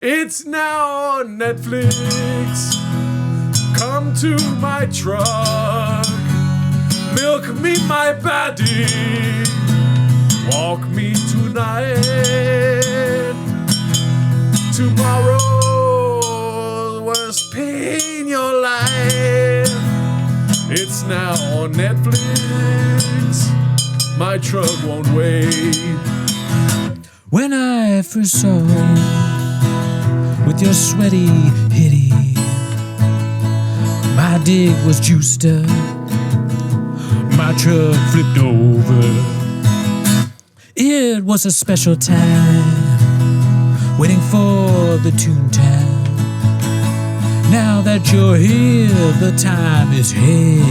It's now on Netflix. Come to my truck. Milk me, my baddie. Walk me tonight. Tomorrow was pain your life. It's now on Netflix. My truck won't wait. When I first saw you with your sweaty hitty, my dick was juiced up. My truck flipped over. It was a special time, waiting for the Toontown. Now that you're here, the time is here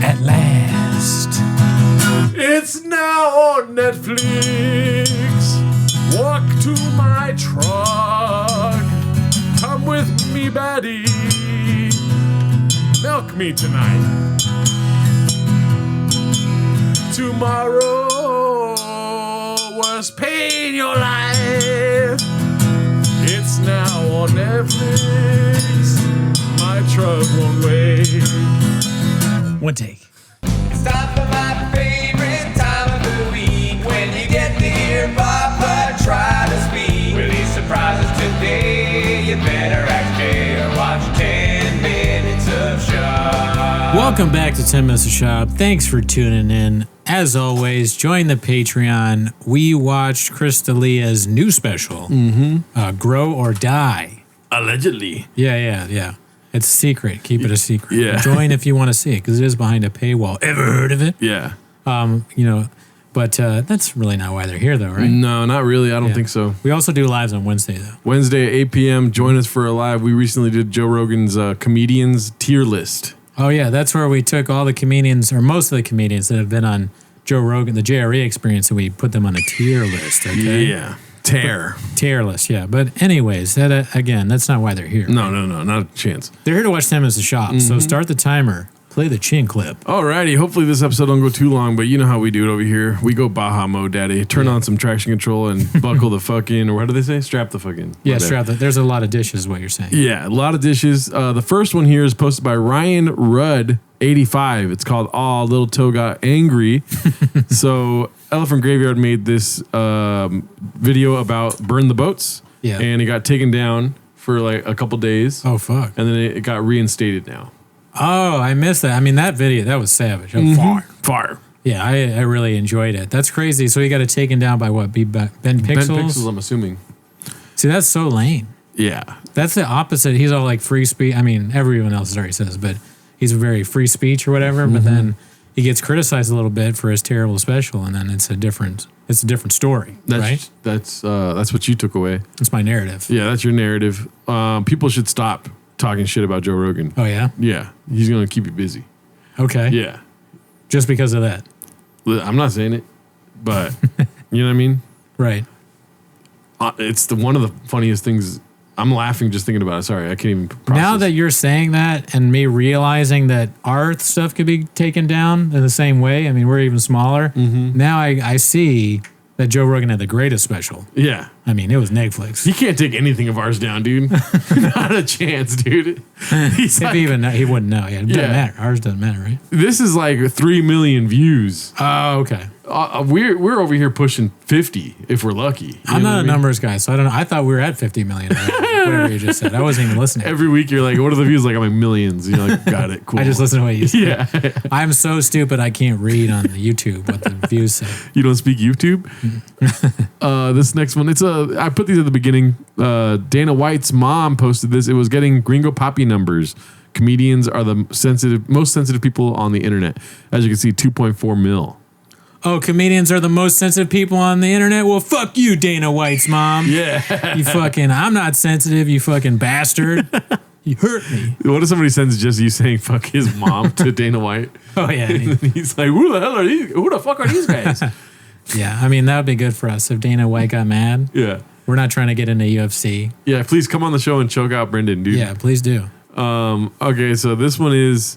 at last. It's now on Netflix. Walk to my truck. Come with me, baddie. Milk me tonight. Tomorrow was pain your life. It's now on Netflix. My truck won't wait. One take. It's time for my favorite time of the week. When you get to hear Papa try to speak. Will he surprise us today? You better act gay or watch 10 minutes of Schaub. Welcome back to 10 Minutes of Schaub. Thanks for tuning in. As always, join the Patreon. We watched Chris D'Elia's new special, Grow or Die. Allegedly. Yeah. It's a secret. Keep it a secret. Yeah. Join if you want to see it, because it is behind a paywall. Ever heard of it? Yeah. But that's really not why they're here, though, right? No, not really. I don't think so. We also do lives on Wednesday, though. Wednesday at 8 p.m. Join us for a live. We recently did Joe Rogan's comedians tier list. Oh, yeah. That's where we took all the comedians, or most of the comedians that have been on Joe Rogan, the JRE experience, and we put them on a tier list, okay? Yeah. Tier list, yeah. But anyways, that again, that's not why they're here. No, not a chance. They're here to watch 10 Minutes of Schaub. So start the timer. Play the chin clip. Alrighty, hopefully this episode don't go too long, but you know how we do it over here. We go Baja mode, daddy. Turn on some traction control and buckle the fuck in, or what do they say? Strap the fuck in. Yeah, strap the. There's a lot of dishes, is what you're saying. Yeah, a lot of dishes. The first one here is posted by Ryan Rudd 85. It's called "Aw, Little Toe Got Angry." So Elephant Graveyard made this video about burn the boats. Yeah. And it got taken down for like a couple days. Oh, fuck. And then it got reinstated now. Oh, I missed that. I mean, that video, that was savage. Fire. Yeah, I really enjoyed it. That's crazy. So he got it taken down by what? Ben Pixels? Ben Pixels, I'm assuming. See, that's so lame. Yeah. That's the opposite. He's all like free speech. I mean, everyone else already says, but he's very free speech or whatever. But then he gets criticized a little bit for his terrible special, and then it's a different story, right? That's what you took away. That's my narrative. Yeah, that's your narrative. People should stop talking shit about Joe Rogan. Oh, yeah? Yeah. He's going to keep you busy. Okay. Yeah. Just because of that. I'm not saying it, but you know what I mean? Right. It's one of the funniest things. I'm laughing just thinking about it. Sorry, I can't even process. Now that you're saying that and me realizing that our stuff could be taken down in the same way, I mean, we're even smaller. Now I see that Joe Rogan had the greatest special. Yeah. I mean, it was Netflix. He can't take anything of ours down, dude. Not a chance, dude. He's If he wouldn't know. Yeah, it doesn't matter. Ours doesn't matter, right? This is like 3 million views. Oh, okay. We're over here pushing 50 if we're lucky. I'm not a numbers guy, so I don't know. I thought we were at 50 million. Whatever you just said. I wasn't even listening. Every week you're like, what are the views? Like, I'm like, millions. You're like, got it, cool. I just listened to what you said. Yeah. I'm so stupid I can't read on the YouTube what the views say. You don't speak YouTube? This next one, I put these at the beginning. Dana White's mom posted this. It was getting Gringo Poppy numbers. Comedians are the most sensitive people on the internet. As you can see, 2.4 mil. Oh, comedians are the most sensitive people on the internet? Well, fuck you, Dana White's mom. Yeah. You fucking, I'm not sensitive, you fucking bastard. You hurt me. What if somebody sends just you saying fuck his mom to Dana White? Oh, yeah. And he's like, who the fuck are these guys? Yeah, I mean, that would be good for us if Dana White got mad. Yeah. We're not trying to get into UFC. Yeah, please come on the show and choke out Brendan, dude. Yeah, please do. Okay, so this one is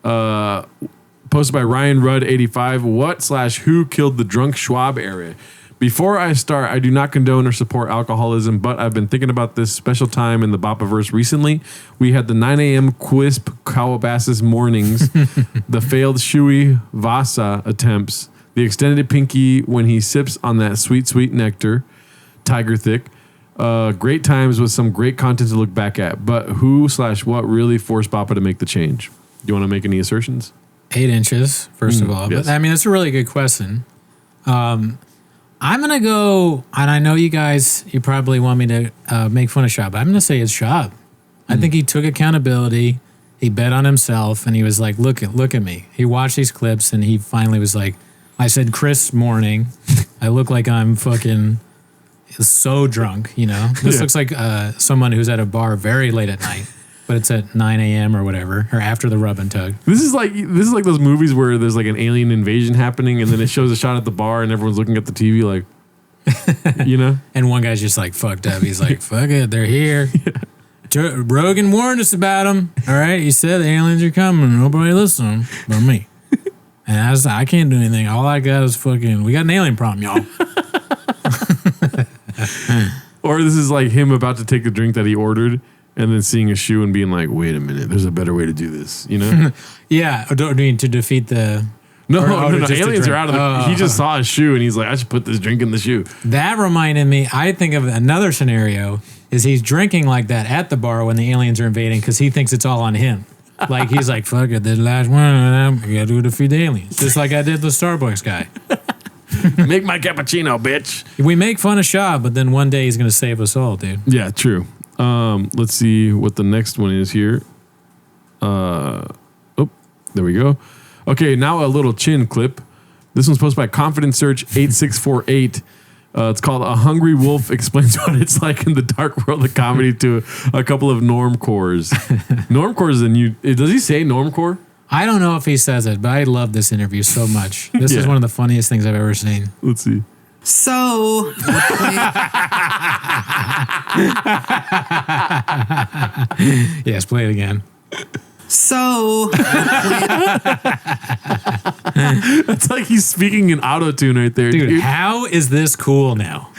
posted by Ryan Rudd 85. What/who killed the drunk Schwab era? Before I start, I do not condone or support alcoholism, but I've been thinking about this special time in the BOA Verse recently. We had the 9 a.m. Quisp Calabasas mornings, the failed Shui Vasa attempts, the extended pinky when he sips on that sweet, sweet nectar, Tiger Thick. Great times with some great content to look back at, but who/what really forced BOPA to make the change? Do you want to make any assertions? 8 inches, first of all. Yes. But I mean, that's a really good question. I'm going to go, and I know you guys, you probably want me to make fun of Schaub, but I'm going to say it's Schaub. I think he took accountability. He bet on himself, and he was like, look at me. He watched these clips, and he finally was like, I said, Chris morning. I look like I'm fucking so drunk, you know? This looks like someone who's at a bar very late at night. But it's at 9 a.m. or whatever, or after the rub and tug. This is like those movies where there's like an alien invasion happening, and then it shows a shot at the bar, and everyone's looking at the TV like, you know. And one guy's just like fucked up. He's like, "Fuck it, they're here." Rogan warned us about them. All right, he said the aliens are coming. Nobody listened but me. And I can't do anything. All I got is fucking. We got an alien problem, y'all. Or this is like him about to take the drink that he ordered. And then seeing a shoe and being like, wait a minute, there's a better way to do this, you know? Yeah, don't mean to defeat the... No, just aliens are out of the... he just saw a shoe and he's like, I should put this drink in the shoe. That reminded me, I think of another scenario, is he's drinking like that at the bar when the aliens are invading because he thinks it's all on him. Like, he's like, fuck it, this last one, I gotta do it to feed the aliens. Just like I did the Starbucks guy. Make my cappuccino, bitch. We make fun of Schaub, but then one day he's gonna save us all, dude. Yeah, true. Let's see what the next one is here. There we go. Okay, now a little chin clip. This one's posted by Confidence Search 8648. It's called A Hungry Wolf Explains What It's Like in the Dark World of Comedy to a couple of normcores. Normcore is a new... Does he say normcore? I don't know if he says it, but I love this interview so much. This is one of the funniest things I've ever seen. Let's see. So, Yes, play it again. so It's like he's speaking in auto-tune right there, Dude, dude. how is this cool now?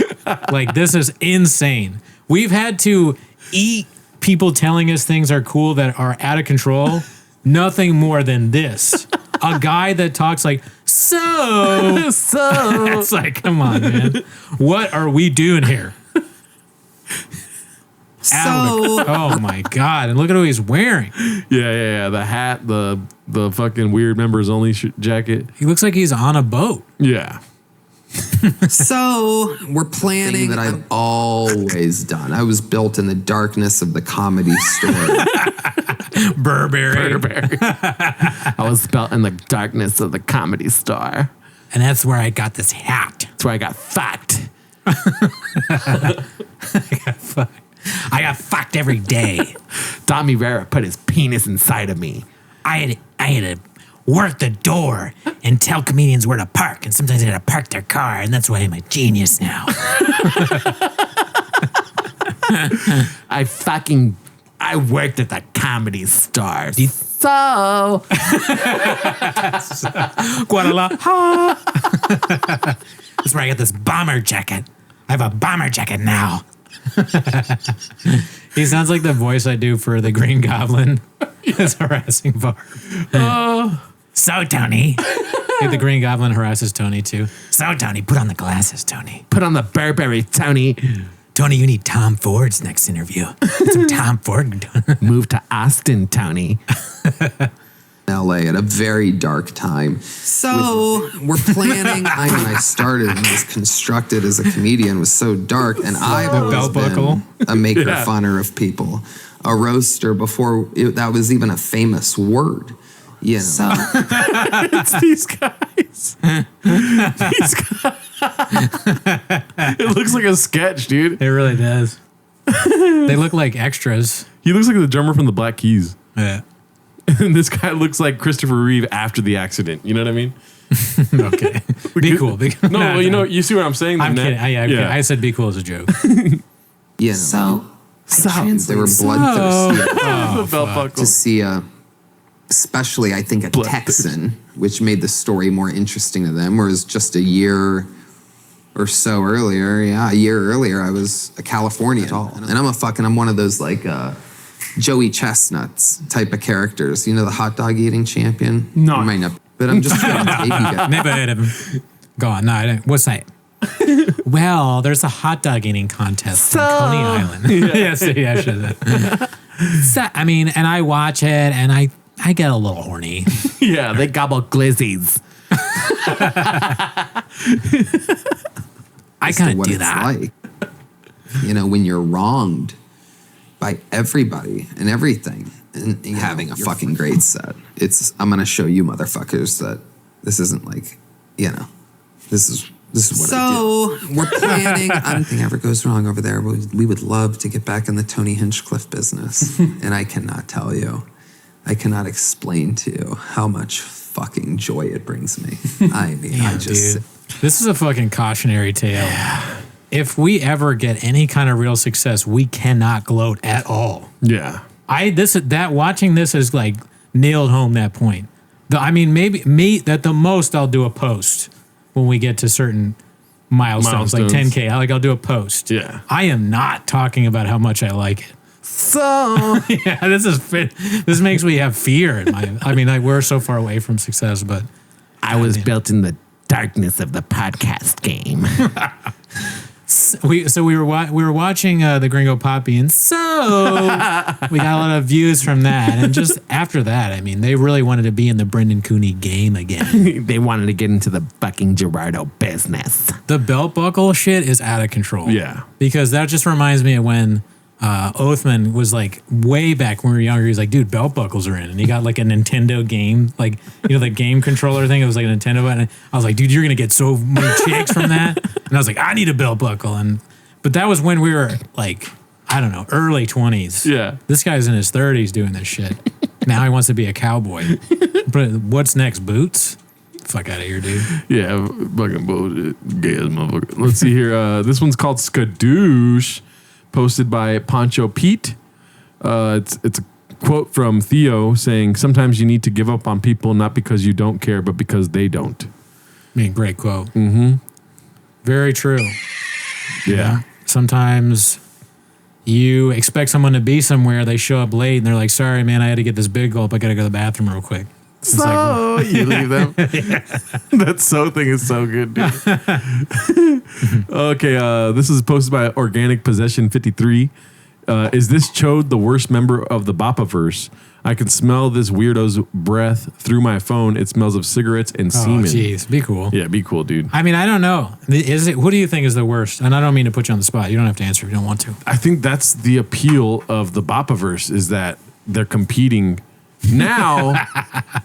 Like, this is insane. We've had to eat people telling us things are cool that are out of control. Nothing more than this. A guy that talks like, so. It's like, come on, man. What are we doing here? Oh my God. And look at who he's wearing. Yeah. The hat, the fucking weird members only jacket. He looks like he's on a boat. Yeah. So we're planning that I've always done. I was built in the darkness of the Comedy Store. Burberry. I was built in the darkness of the Comedy Store. And that's where I got this hat. That's where I got fucked. I got fucked every day. Tommy Vera put his penis inside of me. I had to work the door and tell comedians where to park. And sometimes they had to park their car. And that's why I'm a genius now. I worked at the Comedy Store. So. Guadalajara. That's where I got this bomber jacket. I have a bomber jacket now. He sounds like the voice I do for the Green Goblin. It's harassing Barb. So, Tony. The Green Goblin harasses Tony, too. So, Tony, put on the glasses, Tony. Put on the Burberry, Tony. Tony, you need Tom Ford's next interview. Some Tom Ford. Move to Austin, Tony. LA at a very dark time. So we're planning. I started and was constructed as a comedian was so dark, and I've always been a maker funner of people, a roaster before that was even a famous word. You know, it's these guys. It looks like a sketch, dude. It really does. They look like extras. He looks like the drummer from the Black Keys. Yeah. And this guy looks like Christopher Reeve after the accident. You know what I mean? Okay. Be cool. No, well, you know, you see what I'm saying? I'm kidding. Yeah. I said be cool as a joke. You know, they were bloodthirsty to see especially I think a Texan, which made the story more interesting to them, whereas just a year or so earlier, a year earlier, I was a Californian. And I'm one of those like Joey Chestnuts type of characters. You know, the hot dog eating champion? No. You might not, but I'm just trying to take you guys. Never heard of him. Go on. No, I don't. What's that? Well, there's a hot dog eating contest on Coney Island. Yes, yeah, I should have. So, I mean, and I watch it and I get a little horny. Yeah, they gobble glizzies. I kind of what do it's that. like. You know, when you're wronged by everybody and everything, and having a fucking great set. I'm gonna show you motherfuckers that this isn't like, you know, this is what I do. We're planning. Anything ever goes wrong over there, we would love to get back in the Tony Hinchcliffe business. And I cannot tell you, I cannot explain to you how much fucking joy it brings me. I mean, Damn, dude. This is a fucking cautionary tale. Yeah. If we ever get any kind of real success, we cannot gloat at all. Yeah. Watching this is like nailed home that point. Maybe at the most I'll do a post when we get to certain milestones. Like 10K. I'll do a post. Yeah. I am not talking about how much I like it. So yeah, this makes me have fear. We're so far away from success, but I was built in the darkness of the podcast game. We were watching the Gringo Poppy, and so we got a lot of views from that. And just after that, I mean, they really wanted to be in the Brendan Cooney game again. They wanted to get into the fucking Gerardo business. The belt buckle shit is out of control. Yeah, because that just reminds me of when Oathman was like way back when we were younger. He's like, dude, belt buckles are in, and he got like a Nintendo game, like the game controller thing. It was like a Nintendo, and I was like, dude, you're gonna get so many chicks from that. And I was like, I need a belt buckle, but that was when we were like, I don't know, early 20s. Yeah, this guy's in his 30s doing this shit. Now he wants to be a cowboy. But what's next? Boots? Fuck out of here, dude. Yeah, fucking bullshit, gay as motherfucker. Let's see here. This one's called Skadoosh. Posted by Poncho Pete. It's a quote from Theo saying, "Sometimes you need to give up on people not because you don't care, but because they don't." I mean, great quote. Mm-hmm. Very true. Yeah. Sometimes you expect someone to be somewhere, they show up late, and they're like, "Sorry, man, I had to get this big gulp. I got to go to the bathroom real quick." It's so you leave them. That so thing is so good, dude. Okay, this is posted by Organic Possession 53. Is this Chode the worst member of the BOA Verse? I can smell this weirdo's breath through my phone. It smells of cigarettes and semen. Oh, jeez, be cool. Yeah, be cool, dude. I mean, I don't know. Is it? Who do you think is the worst? And I don't mean to put you on the spot. You don't have to answer if you don't want to. I think that's the appeal of the BOA Verse is that they're competing. Now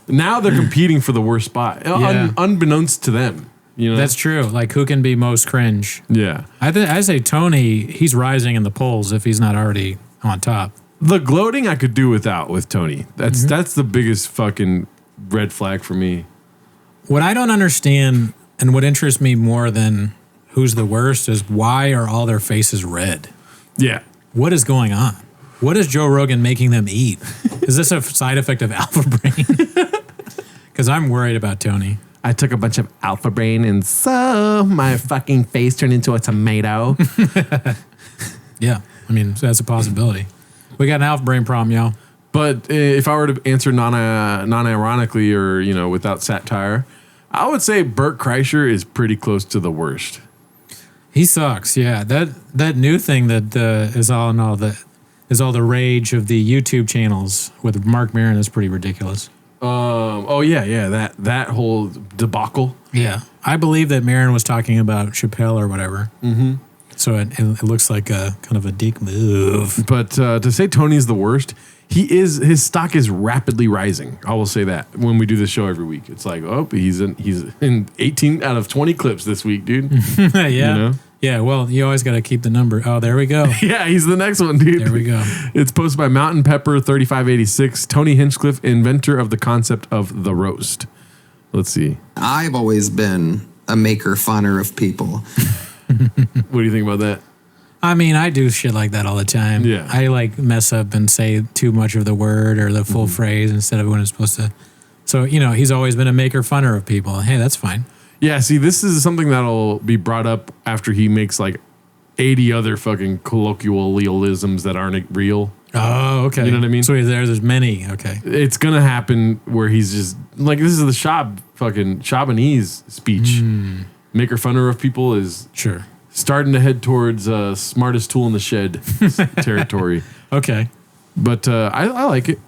they're competing for the worst spot, unbeknownst to them. You know, that's true. Like, who can be most cringe? Yeah, I say Tony. He's rising in the polls if he's not already on top. The gloating I could do without with Tony. That's the biggest fucking red flag for me. What I don't understand and what interests me more than who's the worst is why are all their faces red? Yeah, what is going on? What is Joe Rogan making them eat? Is this a side effect of Alpha Brain? Because I'm worried about Tony. I took a bunch of Alpha Brain and so my fucking face turned into a tomato. Yeah, I mean, that's a possibility. We got an Alpha Brain problem, y'all. But if I were to answer non-ironically or, you know, without satire, I would say Bert Kreischer is pretty close to the worst. He sucks, yeah. That new thing that is all in all the rage of the YouTube channels with Mark Maron is pretty ridiculous. That whole debacle. Yeah, I believe that Maron was talking about Chappelle or whatever. Mm-hmm. So it looks like a kind of a dick move. But to say Tony's the worst, his stock is rapidly rising. I will say that when we do this show every week, it's like, oh, he's in 18 out of 20 clips this week, dude. Yeah. You know? Yeah, well, you always got to keep the number. Oh, there we go. Yeah, he's the next one, dude. There we go. It's posted by Mountain Pepper 3586. Tony Hinchcliffe, inventor of the concept of the roast. Let's see. I've always been a maker funner of people. What do you think about that? I mean, I do shit like that all the time. Yeah. I like mess up and say too much of the word or the full phrase instead of when it's supposed to. So, you know, he's always been a maker funner of people. Hey, that's fine. Yeah, see, this is something that'll be brought up after he makes like 80 other fucking colloquialisms that aren't real. Oh, okay. You know what I mean? So there's many. Okay. It's gonna happen where he's just like, this is the Shabanese speech. Maker funner of people is Sure. starting to head towards smartest tool in the shed territory. Okay. But I like it.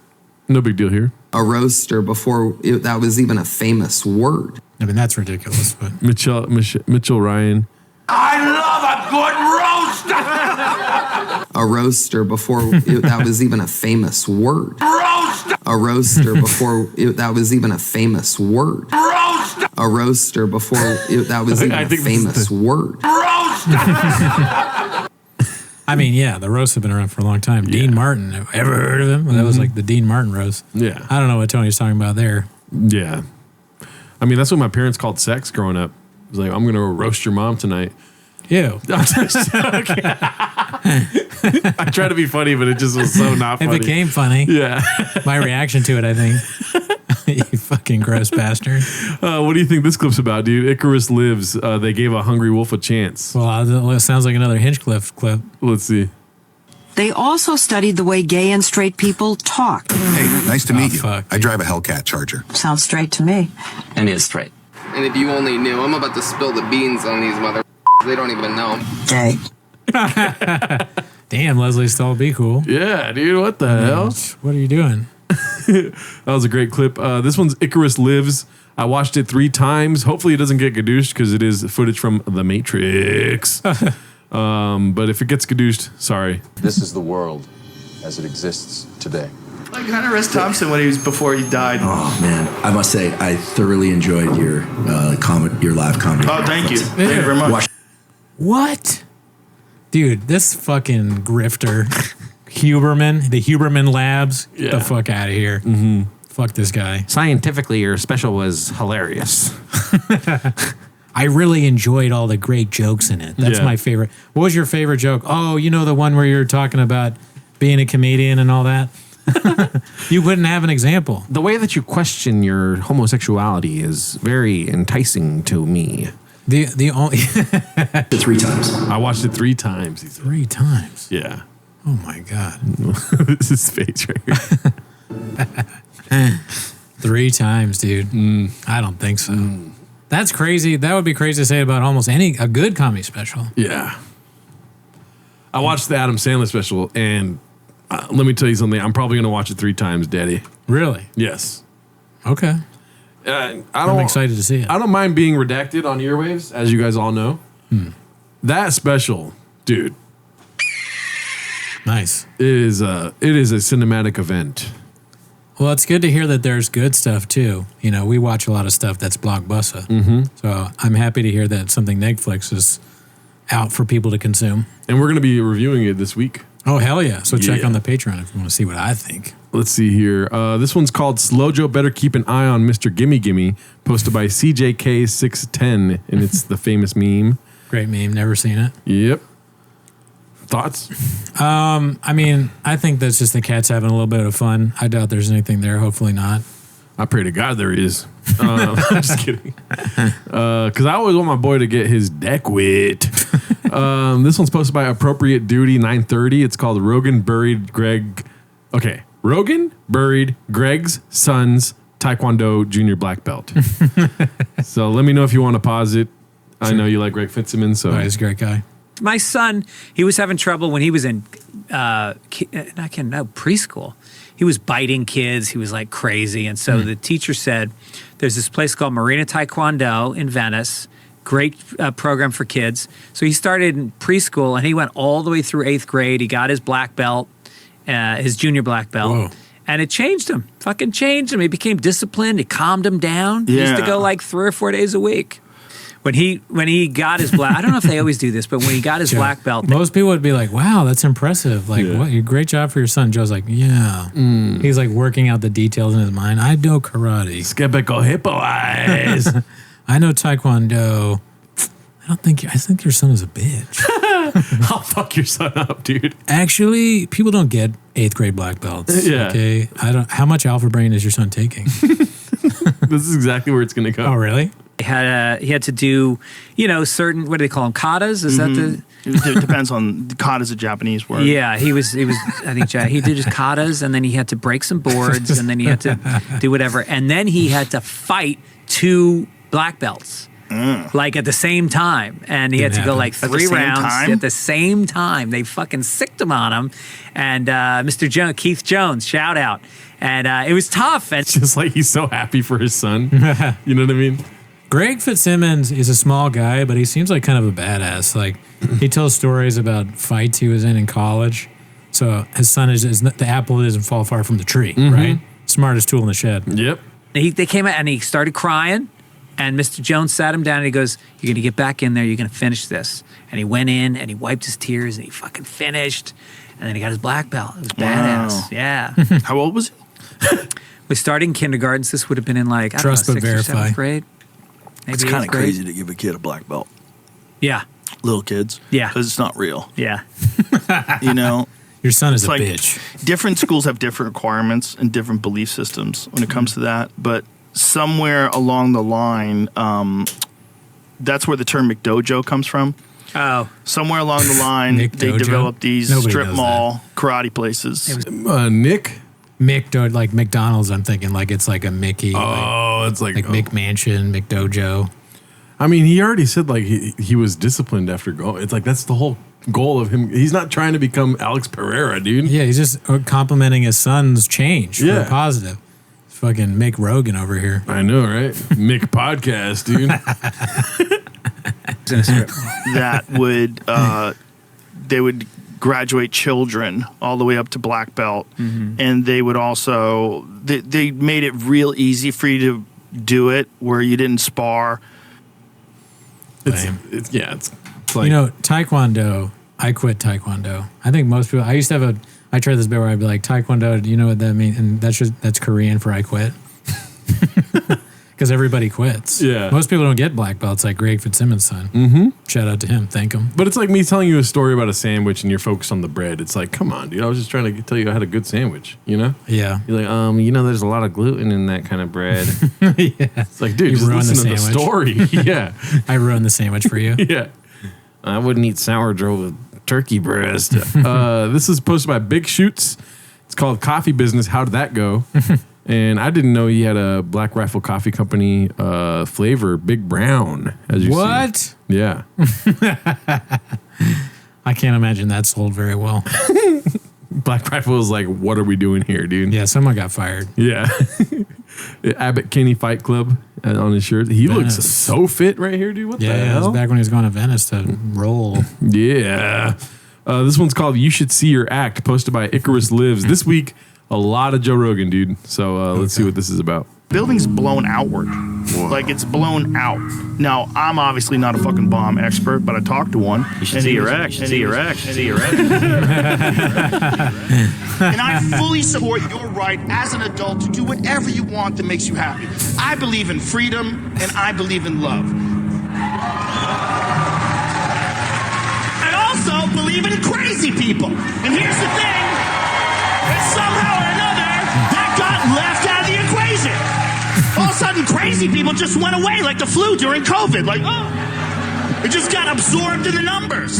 No big deal here. A roaster before that was even a famous word. I mean, that's ridiculous, but Mitchell Ryan. A roaster before that was even a famous word. A roaster before that was even a famous word. A roaster before that was even a famous word. I mean, yeah, the roasts have been around for a long time. Dean Martin, ever heard of him? That was like the Dean Martin roast. Yeah. I don't know what Tony's talking about there. Yeah. I mean, that's what my parents called sex growing up. It was like, I'm going to roast your mom tonight. Ew. I tried to be funny, but it just was so not funny. It became funny. Yeah. My reaction to it, I think. You fucking gross bastard. What do you think this clip's about, dude? Icarus Lives. They gave a hungry wolf a chance. Well, it sounds like another Hinchcliffe clip. Let's see. They also studied the way gay and straight people talk. Hey, nice to meet you. Fuck. I drive a Hellcat Charger. Sounds straight to me. And is straight. And if you only knew, I'm about to spill the beans on these mother. They don't even know. Gay. Damn, Leslie Stahl, be cool. Yeah, dude. What the hell? What are you doing? That was a great clip. This one's Icarus Lives. I watched it 3 times. Hopefully it doesn't get gadooshed because it is footage from The Matrix. But if it gets gadooshed, sorry. This is the world as it exists today. Like Hunter S. Thompson before he died. Oh man, I must say I thoroughly enjoyed your live comedy. Oh, thank you. Thank you very much. What? Dude, this fucking grifter, Huberman, the Huberman Labs, get the fuck out of here. Fuck this guy. Scientifically, your special was hilarious. I really enjoyed all the great jokes in it. That's my favorite. What was your favorite joke? Oh, you know the one where you're talking about being a comedian and all that? You wouldn't have an example. The way that you question your homosexuality is very enticing to me. The only 3 times. I watched it 3 times. 3 times. Yeah. Oh my God. This is face right here. 3 times, dude. I don't think so. That's crazy. That would be crazy to say about almost a good comedy special. Yeah. I watched the Adam Sandler special, and let me tell you something. I'm probably going to watch it 3 times, Daddy. Really? Yes. Okay. I'm excited to see it. I don't mind being redacted on earwaves, as you guys all know. That special, dude. Nice. It is a cinematic event. Well, it's good to hear that there's good stuff too. You know, we watch a lot of stuff that's blockbuster. So I'm happy to hear that something Netflix is out for people to consume. And we're going to be reviewing it this week. Oh, hell yeah. So check on the Patreon if you want to see what I think. Let's see here. This one's called Slow Joe Better Keep an Eye on Mr. Gimme Gimme, posted by CJK610, and it's the famous meme. Great meme. Never seen it. Yep. Thoughts? I mean, I think that's just the cats having a little bit of fun. I doubt there's anything there. Hopefully not. I pray to God there is. I'm just kidding. Because I always want my boy to get his deck wet. This one's posted by Appropriate Duty 930. It's called Rogan Buried Greg's son's Taekwondo junior black belt. So let me know if you want to pause it. I know you like Greg Fitzsimmons. So he's a great guy. My son, he was having trouble when he was in preschool. He was biting kids. He was like crazy. And so the teacher said, there's this place called Marina Taekwondo in Venice. Great program for kids. So he started in preschool and he went all the way through 8th grade. He got his black belt, his junior black belt. Whoa. And it changed him. Fucking changed him. He became disciplined. It calmed him down. He used to go like 3 or 4 days a week. When he got his black, I don't know if they always do this, but when he got his black belt, most people would be like, "Wow, that's impressive! Like, what? Great job for your son." Joe's like, "Yeah." He's like working out the details in his mind. I know karate. Skeptical hippo eyes. I know Taekwondo. I think your son is a bitch. I'll fuck your son up, dude. Actually, people don't get 8th grade black belts. Yeah. Okay. How much alpha brain is your son taking? This is exactly where it's gonna go. Oh, really? had to do, certain, what do they call them, katas? Is that the? It depends on kata's a Japanese word. Yeah, he was. I think he did his katas, and then he had to break some boards, and then he had to do whatever, and then he had to fight 2 black belts. Like at the same time, and he had to go like 3 rounds at the same time. They fucking sicked him on him, and Mr. Keith Jones, shout out, and it was tough. And It's just like he's so happy for his son. You know what I mean? Greg Fitzsimmons is a small guy, but he seems like kind of a badass. Like he tells stories about fights he was in college. So his son is the apple doesn't fall far from the tree, right? Smartest tool in the shed. Yep. They came out and he started crying. And Mr. Jones sat him down and he goes, "You're going to get back in there. You're going to finish this." And he went in and he wiped his tears and he fucking finished. And then he got his black belt. It was badass. Yeah. How old was he? We started in kindergarten. So this would have been in like, I don't know, 6th or 7th grade. Maybe It's kind 8th of grade. crazy to give a kid a black belt. Yeah. Little kids. Yeah. Because it's not real. Yeah. Your son is It's a like bitch. Different schools have different requirements and different belief systems when it comes to that. But somewhere along the line, that's where the term McDojo comes from. Oh. Somewhere along the line, they McDojo? developed these Nobody strip knows mall karate places. Nick? Mick, like McDonald's, I'm thinking like it's like a Mickey. It's like Mick Mansion, McDojo. I mean, he already said like he was disciplined after going. It's like that's the whole goal of him. He's not trying to become Alex Pereira, dude. Yeah, he's just complimenting his son's change for Yeah. the positive. It's fucking Mick Rogan over here. I know, right? Mick podcast, dude. That would they would graduate children all the way up to black belt, and they would also they made it real easy for you to do it where you didn't spar. It's like, Taekwondo. I quit Taekwondo. I think most people. I used to have I tried this bit where I'd be like, Taekwondo. Do you know what that means? And that's Korean for I quit. Because everybody quits. Yeah. Most people don't get black belts like Greg Fitzsimmons' son. Shout out to him. Thank him. But it's like me telling you a story about a sandwich and you're focused on the bread. It's like, come on, dude. I was just trying to tell you I had a good sandwich, you know? Yeah. You're like, there's a lot of gluten in that kind of bread. Yeah. It's like, dude, You just ruined listen the to the sandwich. story. Yeah. I ruined the sandwich for you. Yeah. I wouldn't eat sourdough with turkey breast. This is posted by Big Shoots. It's called Coffee Business. How did that go? And I didn't know he had a Black Rifle Coffee Company flavor, Big Brown. As you What? see. Yeah. I can't imagine that sold very well. Black Rifle is like, what are we doing here, dude? Yeah, someone got fired. Yeah. Abbott Kinney Fight Club on his shirt. He looks so fit right here, dude. What the Yeah, it hell? was back when he was going to Venice to roll. Yeah. This one's called You Should See Your Act, posted by Icarus Lives. This week, a lot of Joe Rogan, dude. So let's see what this is about. Building's blown outward. Like it's blown out. Now, I'm obviously not a fucking bomb expert, but I talked to one. You should see your act. See your act. See your act. And I fully support your right as an adult to do whatever you want that makes you happy. I believe in freedom and I believe in love. I also believe in crazy people. And here's the thing, that somehow or another, that got left out of the equation. All of a sudden, crazy people just went away like the flu during COVID. Like, oh, it just got absorbed in the numbers.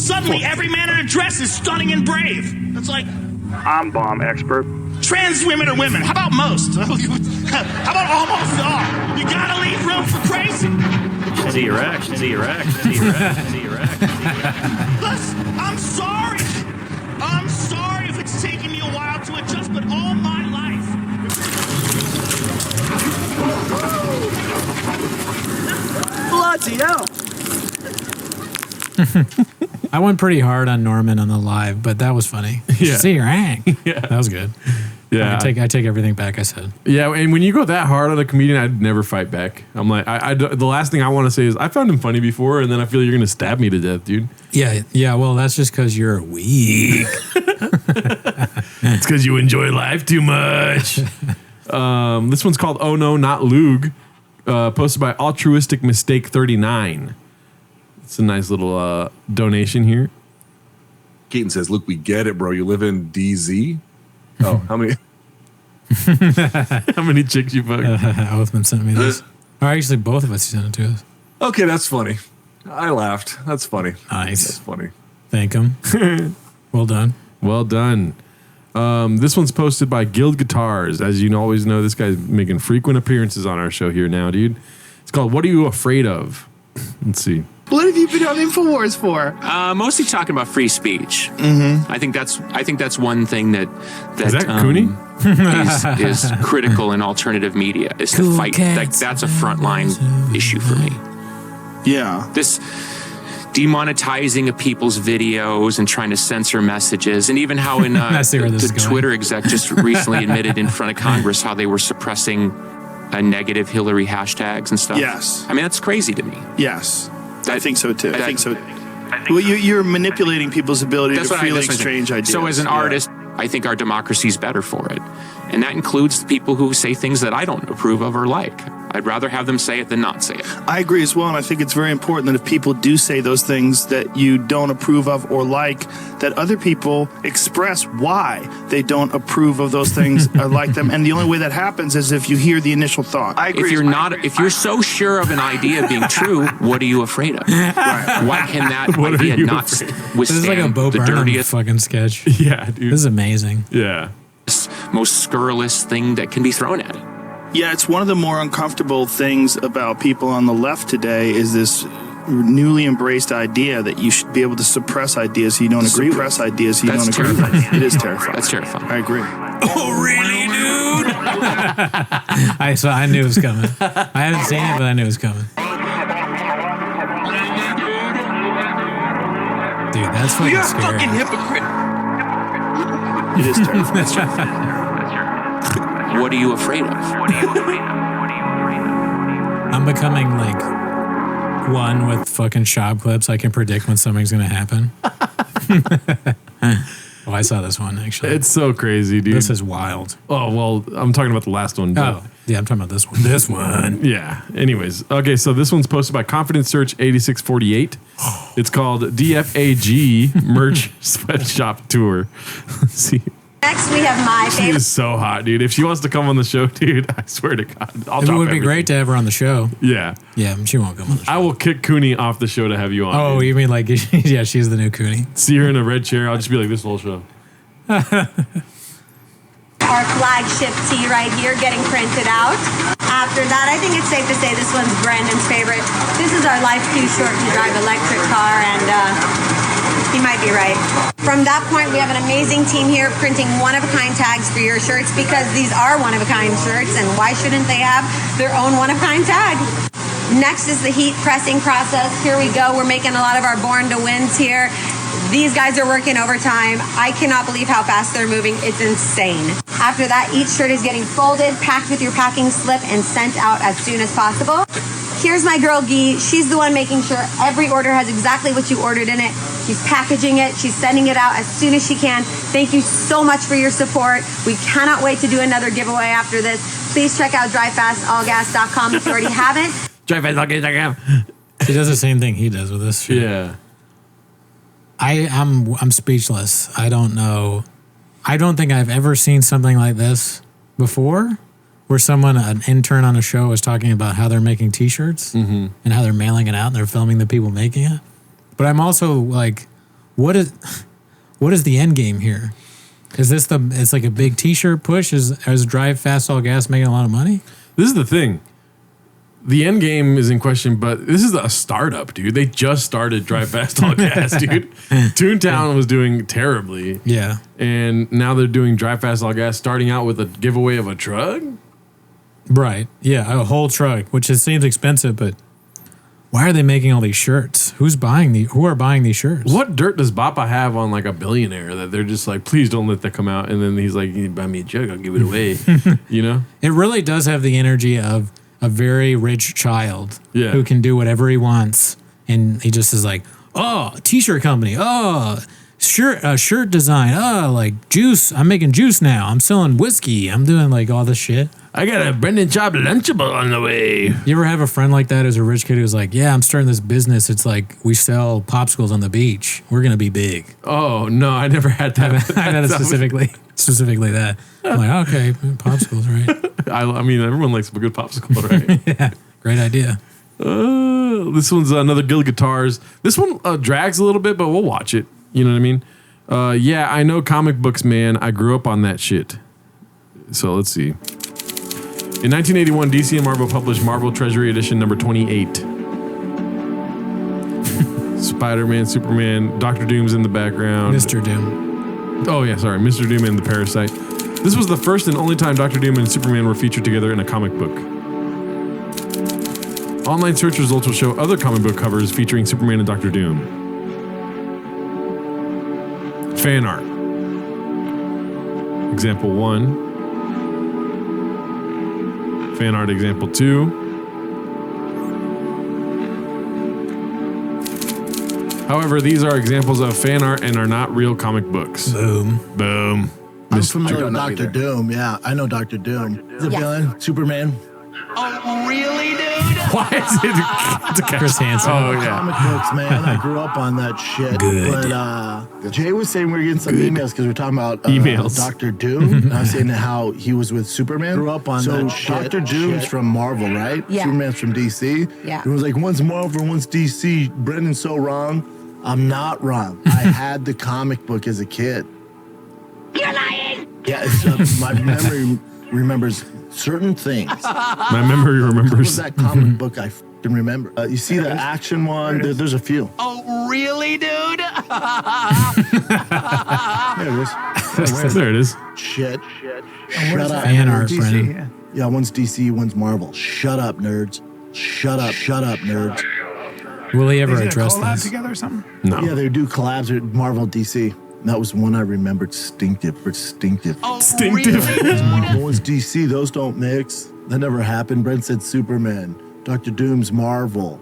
Suddenly, every man in a dress is stunning and brave. It's like, I'm bomb expert. trans women are women. How about most? How about almost all? You gotta leave room for crazy. See your act. See your act. See your act. See your act. Listen, I'm sorry. I'm sorry if it's taking me a while to adjust, but all my life. Bloody hell. I went pretty hard on Norman on the live, but that was funny. Yeah. See your act. Yeah. That was good. Yeah. I take everything back I said. Yeah, and when you go that hard on a comedian, I'd never fight back. I'm like, the last thing I want to say is I found him funny before, and then I feel you're gonna stab me to death, dude. Yeah. Well, that's just because you're weak. It's because you enjoy life too much. This one's called Oh No, Not Lug, posted by Altruistic Mistake 39. It's a nice little donation here. Keaton says, "Look, we get it, bro. You live in DZ. Oh, how many? How many chicks you fucked? Oathman sent me this. Or actually, both of us sent it to us. Okay, that's funny. I laughed. That's funny. Nice. That's funny. Thank him. Well done. Well done. This one's posted by Guild Guitars. As you always know, this guy's making frequent appearances on our show here now, dude. It's called "What Are You Afraid Of?" Let's see. What have you been on InfoWars for? Mostly talking about free speech. I think that's one thing that Is that Cooney? is critical in alternative media is to fight. Like, that's a frontline issue for me. Yeah. This demonetizing of people's videos and trying to censor messages, and even how in the Twitter exec just recently admitted in front of Congress how they were suppressing negative Hillary hashtags and stuff. Yes. I mean, that's crazy to me. Yes. I think so too. Well, you're manipulating people's ability to freely exchange ideas. So as an artist, I think our democracy is better for it. And that includes the people who say things that I don't approve of or like. I'd rather have them say it than not say it. I agree as well, and I think it's very important that if people do say those things that you don't approve of or like, that other people express why they don't approve of those things or like them. And the only way that happens is if you hear the initial thought. I agree. If you're so sure of an idea being true, what are you afraid of? Right. Why can that idea not withstand This is like a Bo the Burnham dirtiest fucking sketch. Yeah, dude. This is amazing. Yeah. Most scurrilous thing that can be thrown at it. Yeah, it's one of the more uncomfortable things about people on the left today is this newly embraced idea that you should be able to suppress ideas you don't agree with. It is terrifying. That's terrifying. I agree. Oh, really, dude? I knew it was coming. I haven't seen it, but I knew it was coming. Dude, that's fucking You're a scary. fucking hypocrite. It is terrifying. What are you afraid of? I'm becoming like one with fucking Schaub clips. I can predict when something's going to happen. Oh, I saw this one actually. It's so crazy, dude. This is wild. Oh, well, I'm talking about the last one. Oh, yeah, I'm talking about this one. This one. Yeah. Anyways, okay, so this one's posted by Confidence Search 8648. It's called DFAG Merch Sweatshop Tour. Let's see. Next, we have my She favorite. is so hot, dude. If she wants to come on the show, dude, I swear to God, I'll It drop would be everything. great to have her on the show. Yeah. Yeah, she won't come on the show. I will kick Cooney off the show to have you on. Oh, dude. you mean like, yeah, she's the new Cooney. See her in a red chair. I'll just be like this whole show. Our flagship tee right here getting printed out. After that, I think it's safe to say this one's Brandon's favorite. This is our Life Too Short to Drive electric car, and he might be right. From that point, we have an amazing team here printing one-of-a-kind tags for your shirts because these are one-of-a-kind shirts, and why shouldn't they have their own one-of-a-kind tag? Next is the heat pressing process. Here we go. We're making a lot of our Born to Wins here. These guys are working overtime. I cannot believe how fast they're moving. It's insane. After that, each shirt is getting folded, packed with your packing slip, and sent out as soon as possible. Here's my girl, Guy. She's the one making sure every order has exactly what you ordered in it. She's packaging it. She's sending it out as soon as she can. Thank you so much for your support. We cannot wait to do another giveaway after this. Please check out drivefastallgas.com if you already haven't. DriveFastAllGas.com. She does the same thing he does with this shit. Yeah. I'm speechless. I don't know. I don't think I've ever seen something like this before, where an intern on a show was talking about how they're making T-shirts and how they're mailing it out and they're filming the people making it. But I'm also like, what is the end game here? Is this it's like a big T-shirt push? Is Drive Fast All Gas making a lot of money? This is the thing. The end game is in question, but this is a startup, dude. They just started Drive Fast All Gas, dude. Toontown was doing terribly. Yeah. And now they're doing Drive Fast All Gas, starting out with a giveaway of a truck. Right. Yeah, a whole truck, which seems expensive, but why are they making all these shirts? Who are buying these shirts? What dirt does Bappa have on like a billionaire that they're just like, please don't let that come out? And then he's like, you buy me a jug, I'll give it away. You know? It really does have the energy of a very rich child Yeah. who can do whatever he wants. And he just is like, oh, T-shirt company. Oh, shirt design. Oh, like juice. I'm making juice now. I'm selling whiskey. I'm doing like all this shit. I got a Brendan Chop Lunchable on the way. You ever have a friend like that who's a rich kid who's like, yeah, I'm starting this business. It's like we sell popsicles on the beach. We're going to be big. Oh, no, I never had that. I had it specifically that. I'm like, okay, popsicles, right? I mean, everyone likes a good popsicle, right? Yeah. Great idea. This one's another Guild Guitars. This one drags a little bit, but we'll watch it. You know what I mean? Yeah, I know comic books, man. I grew up on that shit. So let's see. In 1981, DC and Marvel published Marvel Treasury Edition number 28. Spider-Man, Superman, Dr. Doom's in the background. Mr. Doom. Oh, yeah, sorry. Mr. Doom and the Parasite. This was the first and only time Dr. Doom and Superman were featured together in a comic book. Online search results will show other comic book covers featuring Superman and Dr. Doom. Fan art. Example 1. Fan art example 2. However, these are examples of fan art and are not real comic books. Boom. Boom. I'm familiar with Dr. Doom. Yeah, I know Dr. Doom. The villain, Superman. Oh, really, dude? Why is it? It's a Chris Hansen. Oh, yeah. Comic books, man. I grew up on that shit. Good. But Jay was saying we were getting some emails because we are talking about Emails. Dr. Doom. And I was saying how he was with Superman. Grew up on that shit. Dr. Doom's from Marvel, right? Yeah. Superman's from DC. Yeah. It was like, one's Marvel, one's DC. Brendan's so wrong. I'm not wrong. I had the comic book as a kid. You're lying! Yeah, my memory remembers certain things. My memory remembers. What was that comic book I can remember? You see the action one? There's a few. Oh, really, dude? There it is. There it is. Shit. Shut up. Fan art, DC. Brennan. Yeah, one's DC, one's Marvel. Shut up, nerds. Shut up, nerds. Will he ever Is it a address collab this? together or something? No. Yeah, they do collabs with Marvel, DC. And that was one I remembered. Distinctive. Oh, Distinctive. Marvel one's DC. Those don't mix. That never happened. Brent said Superman. Dr. Doom's Marvel.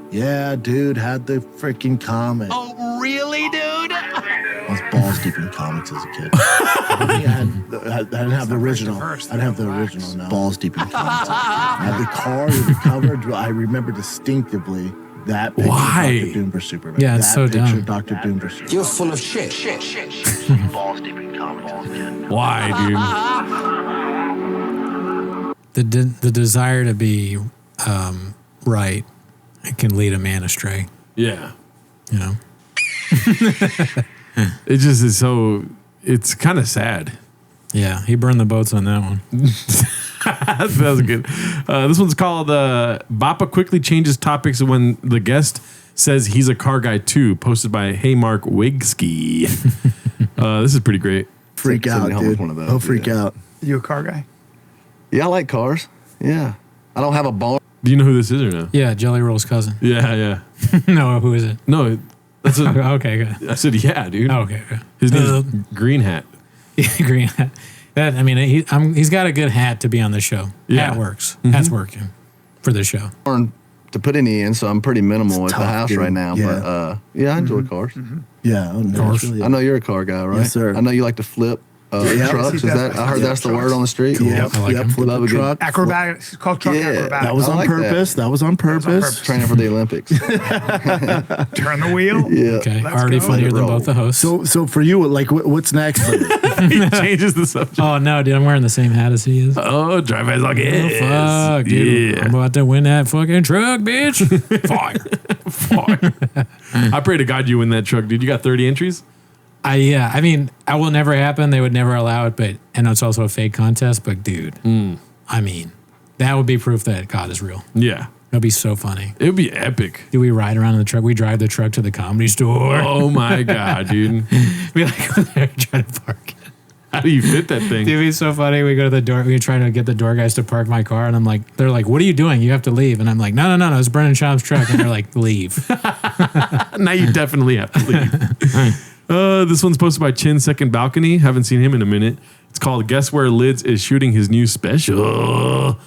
Yeah, dude, had the freaking comic. Oh, really, dude? I was balls deep in comics as a kid. I didn't have the original. I didn't have the original. No. Balls deep in comics. I had the car, the cover. I remember distinctively that picture. Why? Of Dr. Doom versus Superman. Yeah, it's that so picture dumb. of Dr. Doom versus Superman. You're full of shit. Balls deep in comics as a kid. Why, dude? The desire to be right, it can lead a man astray. Yeah. You know. It just is so. It's kind of sad. Yeah, he burned the boats on that one. That was good. This one's called Bappa quickly changes topics when the guest says he's a car guy too, posted by Hey Mark Wigski. This is pretty great. Freak out, dude. He'll freak out. You a car guy? Yeah, I like cars. Yeah. I don't have a barn. Do you know who this is or no? Yeah, Jelly Roll's cousin. Yeah. No, who is it? No, that's a, okay, good. I said yeah, dude. Oh, okay. His name's Green Hat. Green Hat. That, I mean, he's got a good hat to be on the show. Yeah. Hat works. Hat's working for the show. To put any in, so I'm pretty minimal It's at the tough, house dude. right now. Yeah. But yeah, I enjoy cars. Yeah, oh, no, it's really- I know you're a car guy, right? Yes, sir. I know you like to flip trucks. Is that? I heard that's the word on the street. Yep, I like yep, them. flip Love a a good truck. Acrobatics. It's called truck acrobatics. That was I on like purpose. That was on purpose. training for the Olympics. Turn the wheel. Yeah. Okay, Let's already go. funnier than both the hosts. So for you, like, what's next? He changes the subject. Oh no, dude, I'm wearing the same hat as he is. Oh, drive as like Oh, it. fuck, dude. Yeah. I'm about to win that fucking truck, bitch. Fire. I pray to God you win that truck, dude. You got 30 entries? Yeah, I mean, I will never happen. They would never allow it, but and it's also a fake contest. But dude, I mean, that would be proof that God is real. Yeah. That'd be so funny. It would be epic. Do we ride around in the truck? We drive the truck to the Comedy Store. Oh my God, dude. We like go there and try to park it. How do you fit that thing? Dude, it'd be so funny. We go to the door. We try to get the door guys to park my car, and I'm like, they're like, "What are you doing? You have to leave." And I'm like, "No, it's Brendan Schaub's truck." And they're like, "Leave." Now you definitely have to leave. This one's posted by Chin Second Balcony. Haven't seen him in a minute. It's called Guess Where Lids is shooting his new special.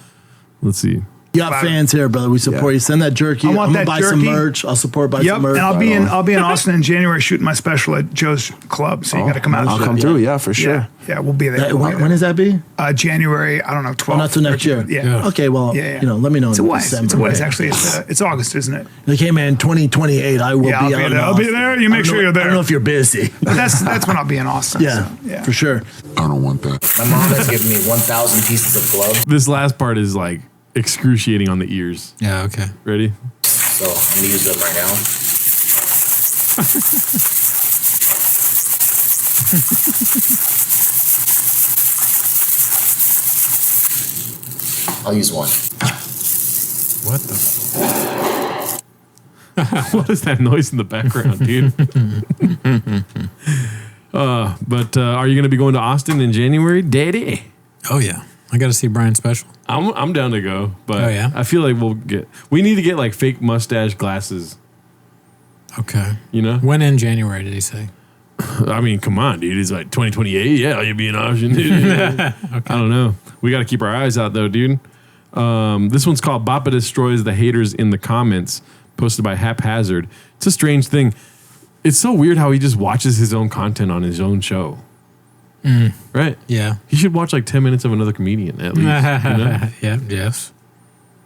Let's see. You got fans here, brother. We support you. Send that jerky. I want I'm that gonna buy some jerky. merch. I'll support buy Yep, some merch. and I'll be in Austin in January shooting my special at Joe's Club. So you got to come out. I'll come through. Yeah, for sure. Yeah, we'll be there. When does that be? January. I don't know. 12th. Oh, not till next year. Yeah. Okay. Well, Yeah. you know, let me know. It's a in ways. December. It's a ways. Actually, it's August, isn't it? Like, hey man, 2028, I will Yeah, be I'll be out. there. I'll be there. You make sure you're I there. don't know if you're busy. But that's when I'll be in Austin. Yeah, so, for sure. I don't want that. My mom has given me 1,000 pieces of gloves. This last part is like excruciating on the ears. Yeah, okay. Ready? So I'm going to use them right now. I'll use one. What the? What is that noise in the background, dude? But are you going to be going to Austin in January, Daddy? Oh yeah, I got to see Brian's special. I'm down to go, but Oh, yeah? I feel like we need to get like fake mustache glasses. Okay. You know? When in January did he say? I mean, come on, dude. It's like 2028. Yeah, you'll be an option. I don't know. We got to keep our eyes out though, dude. This one's called Bappa Destroys the Haters in the Comments, posted by Haphazard. It's a strange thing. It's so weird how he just watches his own content on his own show. Right? Yeah. He should watch like 10 minutes of another comedian at least. You know? Yeah, yes.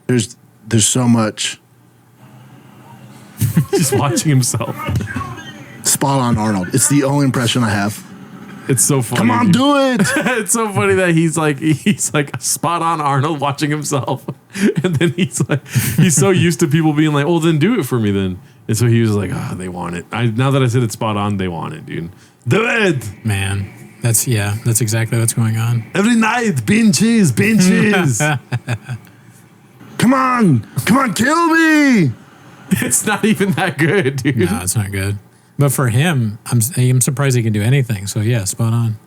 There's so much. Just watching himself. Spot on, Arnold. It's the only impression I have. It's so funny. Come on, dude. do it. It's so funny that he's like spot on Arnold watching himself. And then he's so used to people being like, well, then do it for me then. And so he was like, they want it. Now that I said it's spot on, they want it, dude. Do it. Man, that's exactly what's going on. Every night, bean cheese. Come on, kill me. It's not even that good, dude. No, it's not good. But for him, I'm surprised he can do anything. So yeah, spot on.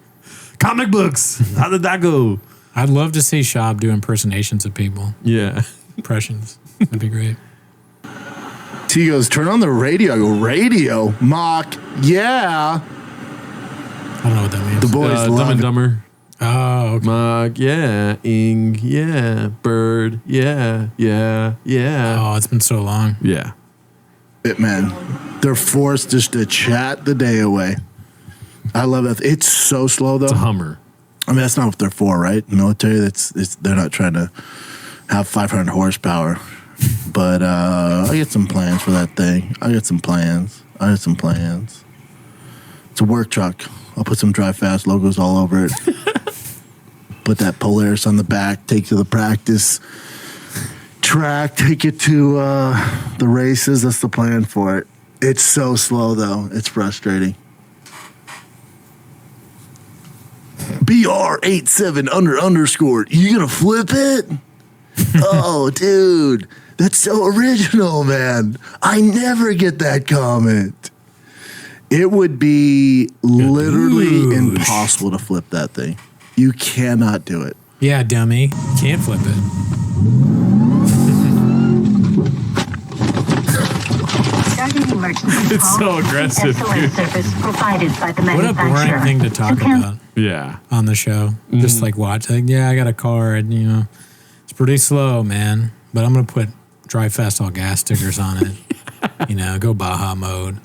Comic books. How did that go? I'd love to see Schaub do impersonations of people. Yeah. Impressions. That'd be great. T goes, turn on the radio. I go, radio? Mock, yeah. I don't know what that means. The boys Dumb love and it. Dumber. Oh, okay. Mug, yeah. Ing, yeah. Bird, yeah. Oh, it's been so long. Yeah. It, man. They're forced just to chat the day away. I love it. It's so slow, though. It's a Hummer. I mean, that's not what they're for, right? Military, they're not trying to have 500 horsepower. But I get some plans for that thing. I got some plans. It's a work truck. I'll put some Drive Fast logos all over it. Put that Polaris on the back. Take to the practice track. Take it to the races. That's the plan for it. It's so slow, though. It's frustrating. BR87 __. You gonna flip it? Oh, dude. That's so original, man. I never get that comment. It would be literally impossible to flip that thing. You cannot do it. Yeah, dummy. Can't flip it. It's so aggressive, dude. What a boring thing to talk about. Yeah. On the show. Just like watch. Like, yeah, I got a car and, it's pretty slow, man. But I'm going to put Drive Fast All Gas stickers on it. Go Baja mode.